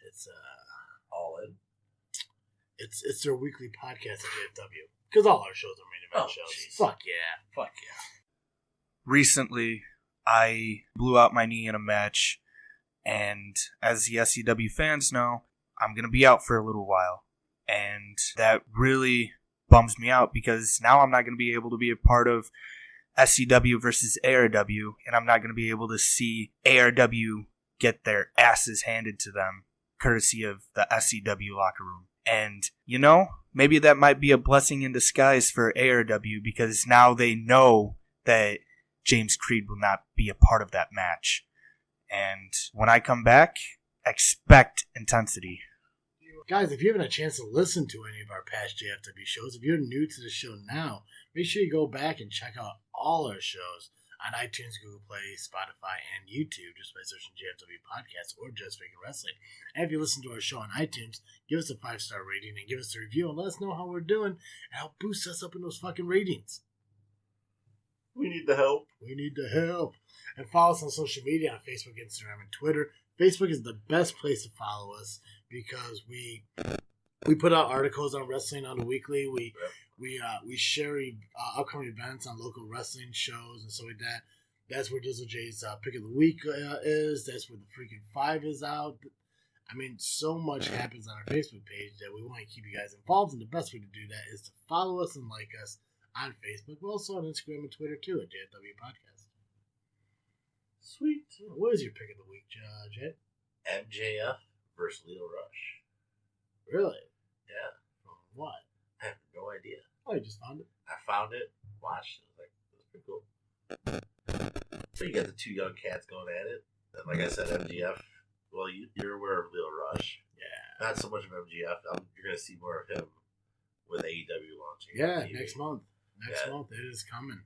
It's All in. it's their weekly podcast at JFW. Because all our shows are main event shows. Geez. Fuck yeah. Fuck yeah. Recently, I blew out my knee in a match, and as the SCW fans know, I'm going to be out for a little while. And that really bums me out because now I'm not going to be able to be a part of SCW versus ARW, and I'm not going to be able to see ARW get their asses handed to them, courtesy of the SCW locker room. And, maybe that might be a blessing in disguise for ARW because now they know that James Creed will not be a part of that match. And when I come back, expect intensity. Guys, if you haven't had a chance to listen to any of our past JFW shows, if you're new to the show now, make sure you go back and check out all our shows on iTunes, Google Play, Spotify, and YouTube just by searching JFW Podcasts or Just Freaking Wrestling. And if you listen to our show on iTunes, give us a 5-star rating and give us a review and let us know how we're doing and help boost us up in those fucking ratings. We need the help. We need the help. And follow us on social media on Facebook, Instagram, and Twitter. Facebook is the best place to follow us because we put out articles on wrestling on the weekly. We share upcoming events on local wrestling shows and stuff like that. That's where Dizzle J's pick of the week is. That's where the freaking 5 is out. I mean, so much happens on our Facebook page that we want to keep you guys involved. And the best way to do that is to follow us and like us on Facebook, but also on Instagram and Twitter too at JFW Podcast. Sweet. What is your pick of the week, Jay? MJF versus Leo Rush. Really? Yeah. What? I have no idea. Oh, you just found it? I found it, watched it. I was like, that's pretty cool. So you got the two young cats going at it. And like I said, MJF, well, you're aware of Leo Rush. Yeah. Not so much of MJF. You're going to see more of him with AEW launching. Yeah, TV. next month. Next month, it is coming.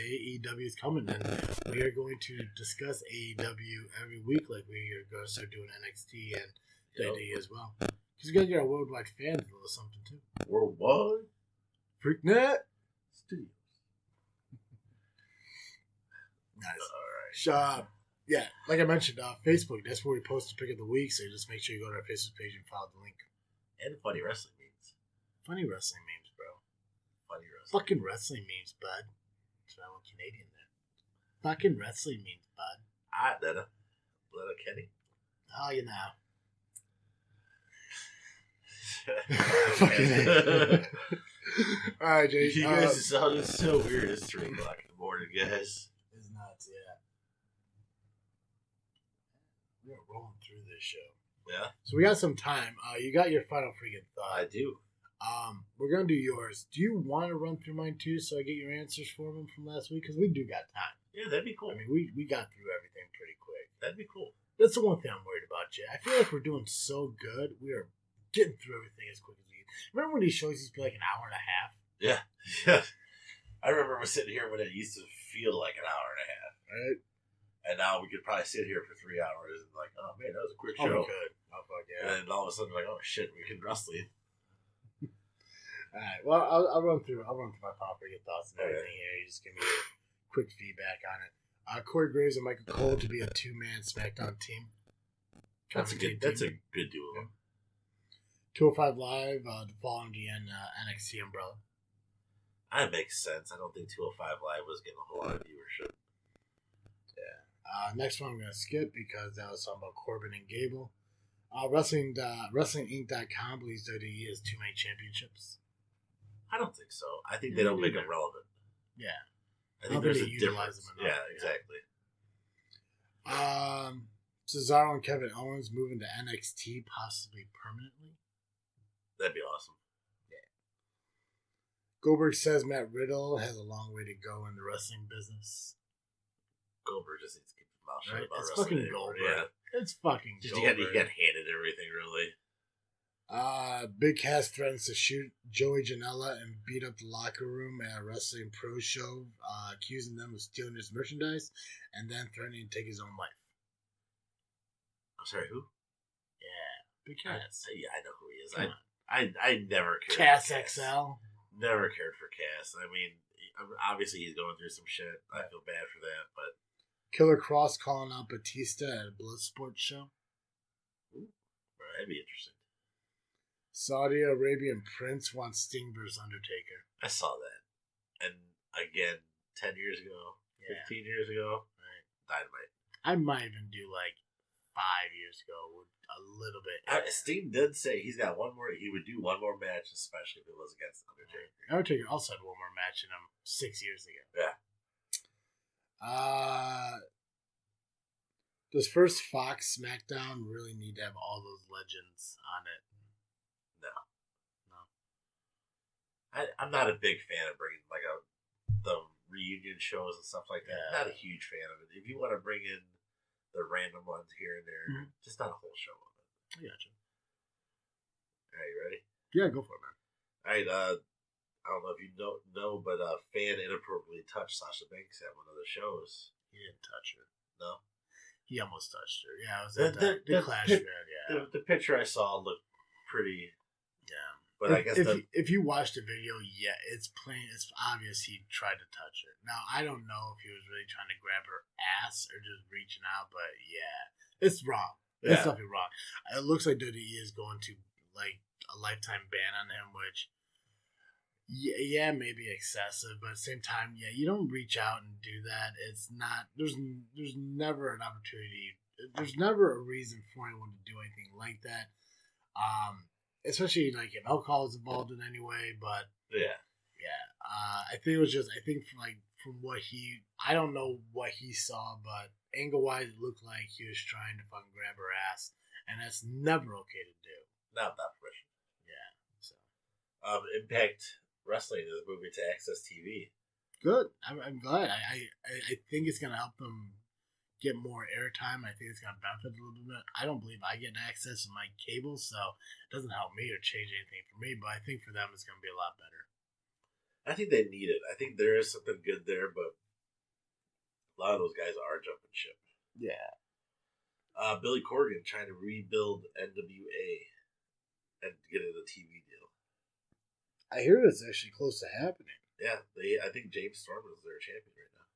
AEW is coming, and we are going to discuss AEW every week, like we are going to start doing NXT and WWE as well. Because we got to get our worldwide fans a little something too. Worldwide Freaknet Studios. Nice. All right. Yeah, like I mentioned, Facebook. That's where we post the pick of the week. So just make sure you go to our Facebook page and follow the link. And funny wrestling memes. Funny wrestling memes, bro. Funny wrestling. Fucking wrestling memes, bud. That's why I'm Canadian there. Fucking wrestling memes, bud. Little Kenny. Oh, you know. Fucking All right, Jay. You guys sounded so weird. It's 3 o'clock in the morning, guys. It's nuts, yeah. We're rolling through this show. Yeah, So we got some time. You got your final freaking thought. I do. We're gonna do yours. Do you want to run through mine too, so I get your answers for them from last week? Because we do got time. Yeah, that'd be cool. I mean, we got through everything pretty quick. That'd be cool. That's the one thing I'm worried about, Jay. I feel like we're doing so good. We are getting through everything as quick as we can. Remember when these shows used to be like an hour and a half? Yeah, yeah. I remember sitting here when it used to feel like an hour and a half. Right? And now we could probably sit here for 3 hours and like, oh man, that was a quick Oh, show. we could. Oh, fuck yeah. And then all of a sudden, we're like, oh shit, we can wrestle. All right. Well, I'll run through my pop your thoughts and everything here. You just give me your quick feedback on it. Corey Graves and Michael Cole to be a 2-man SmackDown team. That's a good duo. 205 Live to fall under the NXT umbrella. That makes sense. I don't think 205 Live was getting a whole lot of viewership. Next one I'm going to skip because that was talking about Corbin and Gable. WrestlingInc.com believes WWE has too many championships. I don't think so. I think they don't make them relevant. Yeah. I think there's a difference. Yeah, exactly. Cesaro and Kevin Owens moving to NXT, possibly permanently. That'd be awesome. Goldberg says Matt Riddle has a long way to go in the wrestling business. Goldberg just needs to keep his mouth shut Right? about It's wrestling fucking anymore. Goldberg. Yeah. It's fucking Just Goldberg. he got handed everything, really. Big Cass threatens to shoot Joey Janela and beat up the locker room at a Wrestling Pro show, accusing them of stealing his merchandise and then threatening to take his own life. I'm sorry, who? Yeah, Big Cass. I know who he is. Come on. I never cared Cass for Cass. XL. Never cared for Cass. I mean, obviously he's going through some shit. I feel bad for that, but Killer Cross calling out Batista at a Bloodsport show. that'd be interesting. Saudi Arabian Prince wants Sting versus Undertaker. I saw that. And again, 10 years ago, Yeah. 15 years ago, Right. Dynamite. I might even do like 5 years ago with a little bit. Sting did say he would do one more match, especially if it was against Undertaker. Undertaker also had one more match in him 6 years ago. Yeah. Does first Fox SmackDown really need to have all those legends on it? No. I'm not a big fan of bringing the reunion shows and stuff like that. Yeah. Not a huge fan of it. If you want to bring in the random ones here and there, just not a whole show of it. I gotcha. All right, you ready? Yeah, go for it, man. All right. I don't know if you know, but a fan inappropriately touched Sasha Banks at one of the shows. He didn't touch her. No. He almost touched her. Yeah, it was The- at the the- Clash the- event. Yeah, The picture I saw looked pretty. yeah. But I guess if you watch the video, yeah, it's plain. It's obvious he tried to touch her. Now I don't know if he was really trying to grab her ass or just reaching out, but yeah, it's wrong. It's Yeah. definitely wrong. It looks like WWE is going to like a lifetime ban on him, which yeah, maybe excessive, but at the same time, yeah, you don't reach out and do that. It's not. There's never an opportunity. There's never a reason for anyone to do anything like that. Especially like if alcohol is involved in any way, but yeah. I think it was just from what I don't know what he saw, but angle wise, it looked like he was trying to fucking grab her ass, and that's never okay to do. Not without permission. Yeah, so Impact Wrestling is moving to Access TV. good. I'm glad. I think it's gonna help them get more airtime. I think it's gonna benefit a little bit. I don't believe I get access to my cable, so it doesn't help me or change anything for me. But I think for them, it's gonna be a lot better. I think they need it. I think there is something good there, but a lot of those guys are jumping ship. Yeah. Billy Corgan trying to rebuild NWA and get it a TV deal. I hear it's actually close to happening. Yeah, I think James Storm is their champion right now.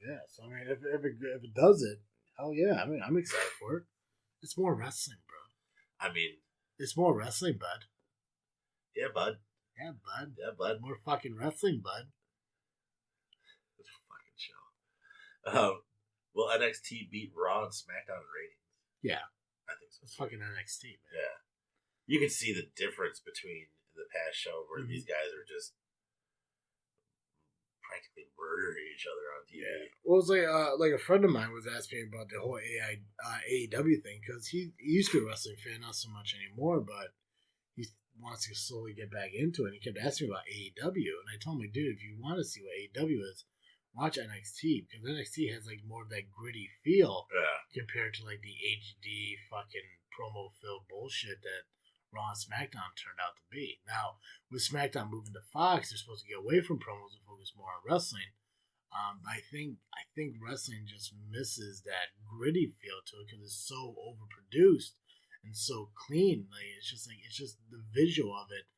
Yeah, so I mean, if it does it, hell yeah! I mean, I'm excited for it. It's more wrestling, bro. I mean, It's more wrestling, bud. yeah, bud. Yeah, bud. Yeah, bud. More fucking wrestling, bud. It's a fucking show. Will NXT beat Raw and SmackDown in ratings? Yeah, I think so. it's fucking NXT, man. Yeah. You can see the difference between the past show where these guys are just practically murdering each other on TV. Yeah. Well, it's like a friend of mine was asking me about the whole AEW thing because he used to be a wrestling fan, not so much anymore, but he wants to slowly get back into it. And he kept asking me about AEW, and I told him, like, dude, if you want to see what AEW is, watch NXT because NXT has like more of that gritty feel compared to like the HD fucking promo filled bullshit that Raw and SmackDown turned out to be. Now, with SmackDown moving to Fox, they're supposed to get away from promos and focus more on wrestling. I think wrestling just misses that gritty feel to it because it's so overproduced and so clean. Like it's just the visual of it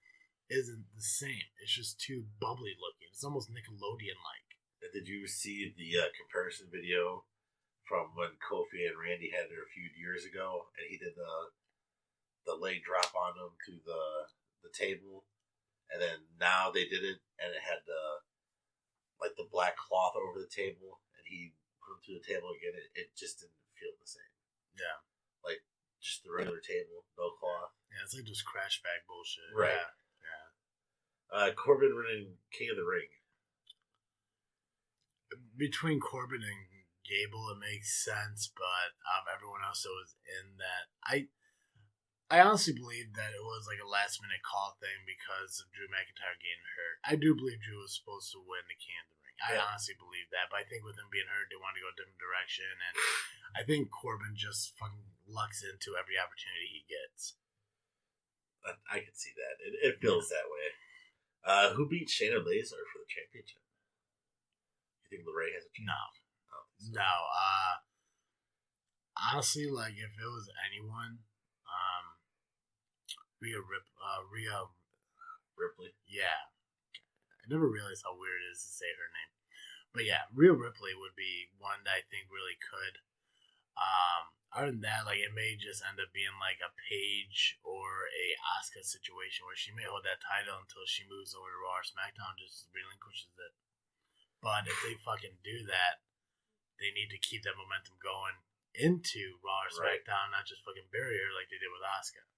isn't the same. It's just too bubbly looking. It's almost Nickelodeon like. Did you see the comparison video from when Kofi and Randy had their feud years ago, and he did the leg drop on him to the table, and then now they did it, and it had the black cloth over the table, and he put him to the table again. It just didn't feel the same. Yeah, like just the regular table, no cloth. Yeah, it's like just crash bag bullshit. Right. Yeah. Corbin winning King of the Ring. Between Corbin and Gable, it makes sense, but everyone else that was in that, I honestly believe that it was like a last minute call thing because of Drew McIntyre getting hurt. I do believe Drew was supposed to win the King of the Ring. I honestly believe that, but I think with him being hurt, they wanted to go a different direction, and I think Corbin just fucking lucks into every opportunity he gets. I can see that. It feels that way. Who beat Shayna Baszler for the championship? You think LeRae has a chance? No. Honestly, like if it was anyone, Rhea Ripley. Yeah, I never realized how weird it is to say her name, but yeah, Rhea Ripley would be one that I think really could. Other than that, like it may just end up being like a Paige or a Asuka situation where she may hold that title until she moves over to Raw or SmackDown, just relinquishes it. But if they fucking do that, they need to keep that momentum going into Raw or SmackDown, not just fucking bury her like they did with Asuka.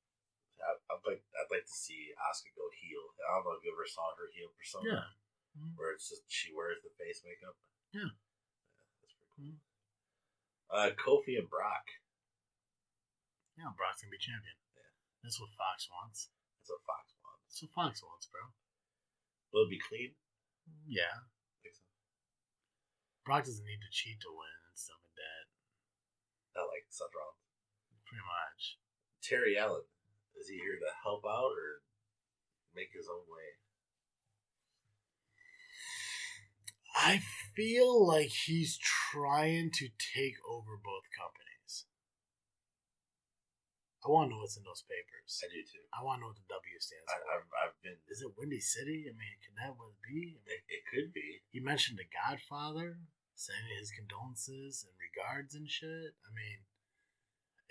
I'd like to see Asuka go heel. I don't know if you ever saw her heel persona. Yeah. Where it's just she wears the face makeup. Yeah. That's pretty cool. Kofi and Brock. Yeah, Brock's gonna be champion. Yeah. That's what Fox wants. That's what Fox wants. That's what Fox wants, bro. Will it be clean? Yeah. I think so. Brock doesn't need to cheat to win and stuff like that. Not like Seth Rollins. Pretty much. Terry Allen. Is he here to help out or make his own way? I feel like he's trying to take over both companies. I want to know what's in those papers. I do too. I want to know what the W stands for. I've been. Is it Windy City? I mean, can that what it be? I mean, it could be. He mentioned The Godfather, sending his condolences and regards and shit. I mean,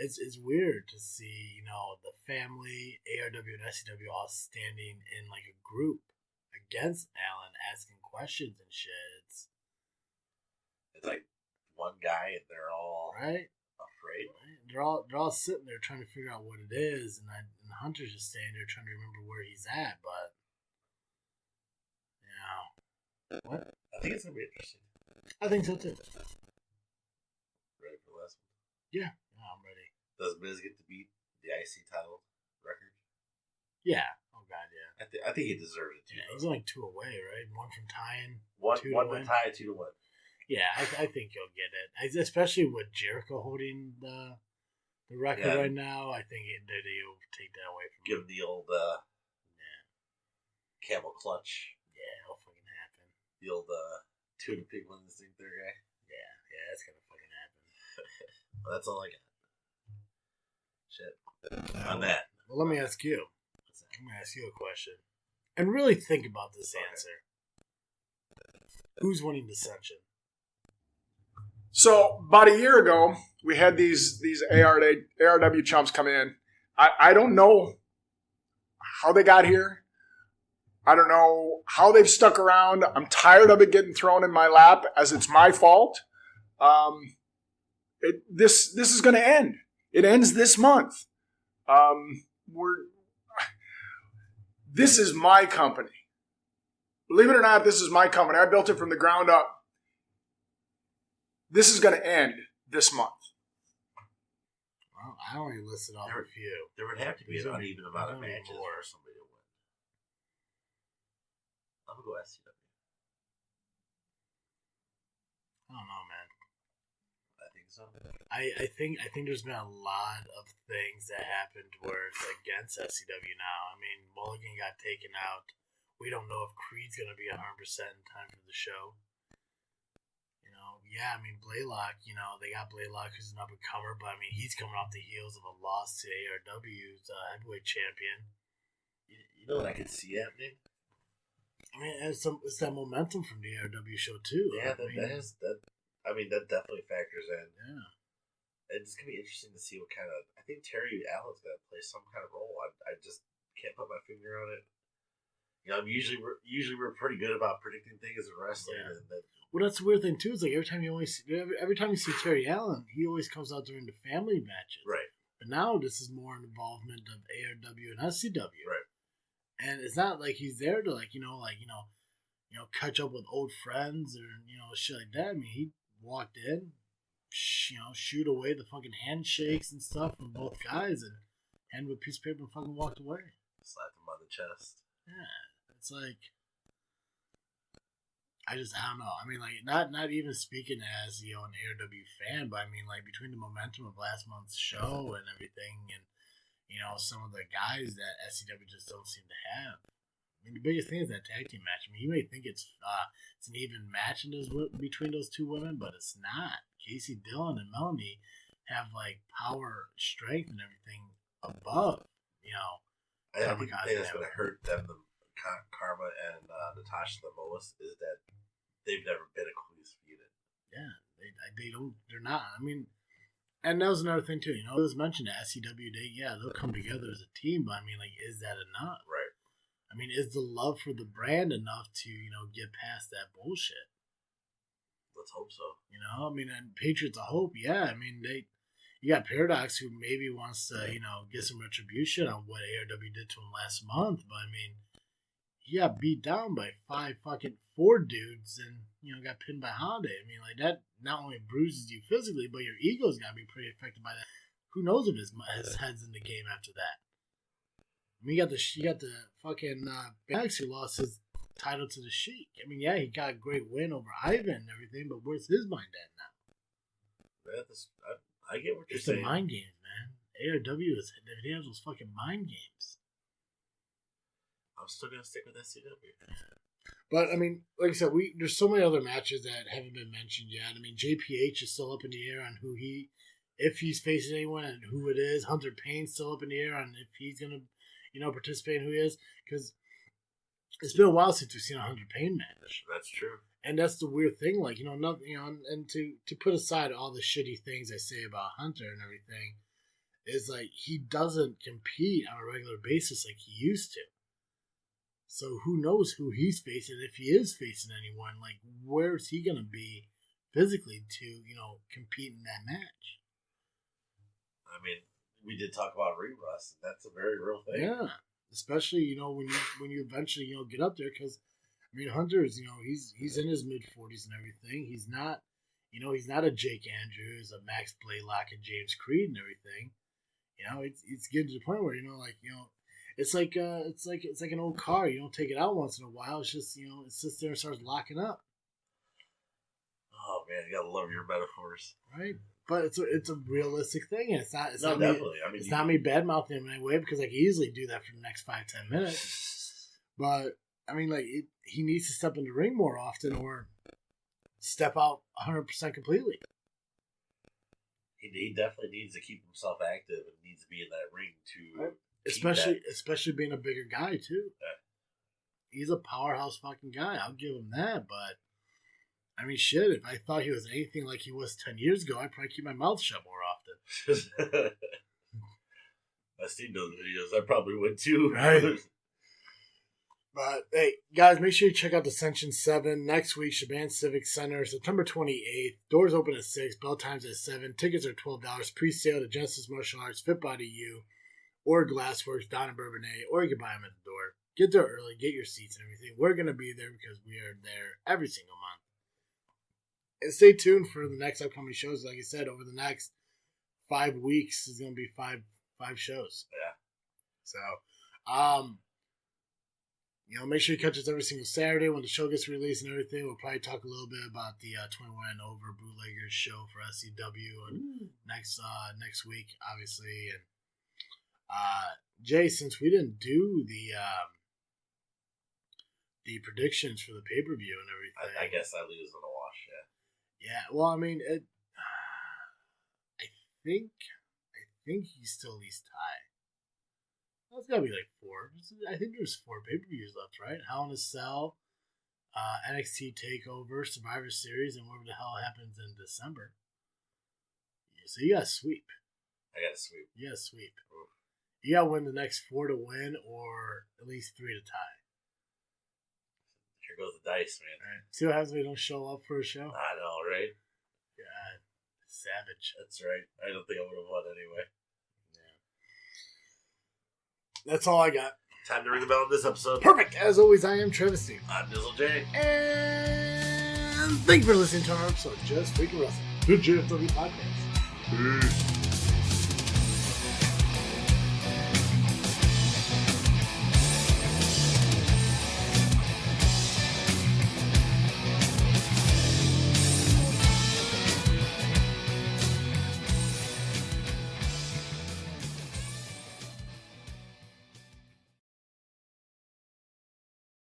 it's weird to see, you know, the family, ARW and SCW all standing in like a group against Allen, asking questions and shit. It's like one guy and they're all right. Afraid. Right? They're all sitting there trying to figure out what it is, and Hunter's just standing there trying to remember where he's at. But what? I think it's gonna be interesting. I think so too. Ready for the last one? Yeah, I'm ready. Does Miz get to beat the IC title record? Yeah. Oh god, yeah. I think he deserves it too. Yeah, he's only 2 away, right? One from tying. One to tie, 2 to 1. Yeah, I think he'll get it. Especially with Jericho holding the record right now. I think he'll take that away from him. Give him the old camel clutch. Yeah, it'll fucking happen. The old tuna pig one instinct there guy. Yeah, that's gonna fucking happen. Well, that's all I got. Shit. On that. Well, let me ask you. I'm gonna ask you a question, and really think about this answer. Who's winning Dissension? So about a year ago, we had these ARW chumps come in. I don't know how they got here. I don't know how they've stuck around. I'm tired of it getting thrown in my lap as it's my fault. This is going to end. It ends this month. This is my company. Believe it or not, this is my company. I built it from the ground up. This is going to end this month. Well, I only listed off a few. There would have to be an uneven amount of there's matches more. for somebody to win. I'm going to go SCW. I don't know, man. I think so. I think there's been a lot of things that happened where it's against SCW now. I mean, Mulligan got taken out. We don't know if Creed's going to be 100% in time for the show. You know, yeah, I mean, Blaylock, you know, they got Blaylock who's an up-and-comer, but I mean, he's coming off the heels of a loss to ARW's heavyweight champion. You know what I could see happening? I mean, it's that momentum from the ARW show, too. Yeah, that definitely factors in. Yeah. It's going to be interesting to see what kind of... I think Terry Allen's going to play some kind of role. I just can't put my finger on it. You know, usually we're pretty good about predicting things in wrestling. Yeah. And Well, that's the weird thing too. Is like every time you see Terry Allen, he always comes out during the family matches. right. But now this is more an involvement of ARW and SCW. Right. And it's not like he's there to catch up with old friends or shit like that. I mean, he walked in, shoot away the fucking handshakes and stuff from both guys, and handed him a piece of paper and fucking walked away. Slapped him on the chest. Yeah, it's like I don't know. I mean, like not even speaking as an ARW fan, but I mean, like between the momentum of last month's show and everything, and some of the guys that SCW just don't seem to have. I mean, the biggest thing is that tag team match. I mean, you may think it's an even match between those two women, but it's not. Casey Dillon and Melanie have like power, strength, and everything above. I think the thing that's going to hurt them, Karma and Natasha the most, is that they've never been undisputed. Yeah, they don't. They're not. I mean, and that was another thing too. It was mentioned at SCW Day. Yeah, they'll come together as a team, but I mean, like, is that enough? Right. I mean, is the love for the brand enough to get past that bullshit? Let's hope so. I mean, and Patriots of Hope. Yeah, I mean you got Paradox who maybe wants to get some retribution on what ARW did to him last month, but I mean, he got beat down by 4 dudes and got pinned by Holiday. I mean, like, that not only bruises you physically, but your ego's got to be pretty affected by that. Who knows if his head's in the game after that? I mean, you got the fucking Bags who lost his title to the Sheik. I mean, yeah, he got a great win over Ivan and everything, but where's his mind at now? I get what you're It's saying. the mind games, man. ARW they have those fucking mind games. I'm still gonna stick with SCW. But I mean, like I said, there's so many other matches that haven't been mentioned yet. I mean, JPH is still up in the air on if he's facing anyone and who it is. Hunter Payne's still up in the air on if he's gonna, participate in who he is, because it's been a while since we've seen a Hunter Payne match. That's true. And that's the weird thing, like nothing, and to put aside all the shitty things I say about Hunter and everything, is like he doesn't compete on a regular basis like he used to. So who knows who he's facing? If he is facing anyone, like where's he gonna be physically to compete in that match? I mean, we did talk about ring rust. That's a very real thing. Yeah, especially when you eventually get up there, because I mean Hunter is he's in his mid-40s and everything. He's not he's not a Jake Andrews, a Max Blaylock, and James Creed and everything. It's getting to the point where it's like an old car. You don't take it out once in a while. It's just it sits there and starts locking up. Oh man, you gotta love your metaphors, right? But it's a realistic thing. And it's not definitely. Me, it's not me bad mouthing him in any way, because I can easily do that for the next 5-10 minutes. But I mean, like he needs to step in the ring more often, or step out 100% completely. He definitely needs to keep himself active and needs to be in that ring to. Right. Especially being a bigger guy too. Yeah. He's a powerhouse fucking guy. I'll give him that. But I mean, shit. If I thought he was anything like he was 10 years ago, I'd probably keep my mouth shut more often. I've seen those videos. I probably would too. Right. But hey, guys, make sure you check out Dissension 7 next week, Shaban Civic Center, September 28th. Doors open at 6, bell times at 7. Tickets are $12. Pre-sale to Genesis Martial Arts, Fit Body U, or Glassworks down in Bourbonnais, or you can buy them at the door. get there early, get your seats and everything. We're going to be there because we are there every single month. And stay tuned for the next upcoming shows. Like I said, over the next 5 weeks is going to be five shows. Yeah. So, make sure you catch us every single Saturday when the show gets released and everything. We'll probably talk a little bit about the 21 and over bootleggers show for SCW and next week, obviously. And Jay, since we didn't do the predictions for the pay-per-view and everything, I guess I lose on the wash. Yeah. Well, I mean, I think he's still at least tied. Well, it's got to be like 4. I think there's 4 pay-per-views left, right? Hell in a Cell, NXT TakeOver, Survivor Series, and whatever the hell happens in December. Yeah, so you got to sweep. I got to sweep. You got to sweep. You got to win the next 4 to win, or at least 3 to tie. Here goes the dice, man. All right. See what happens when we don't show up for a show? I know, right? God, savage. That's right. I don't think I would have won anyway. That's all I got. Time to ring the bell on this episode. Perfect. As always, I am Travesty. I'm Dizzle J. And thank you for listening to our episode of Just Freaking Wrestling, the JFW Podcast. Peace.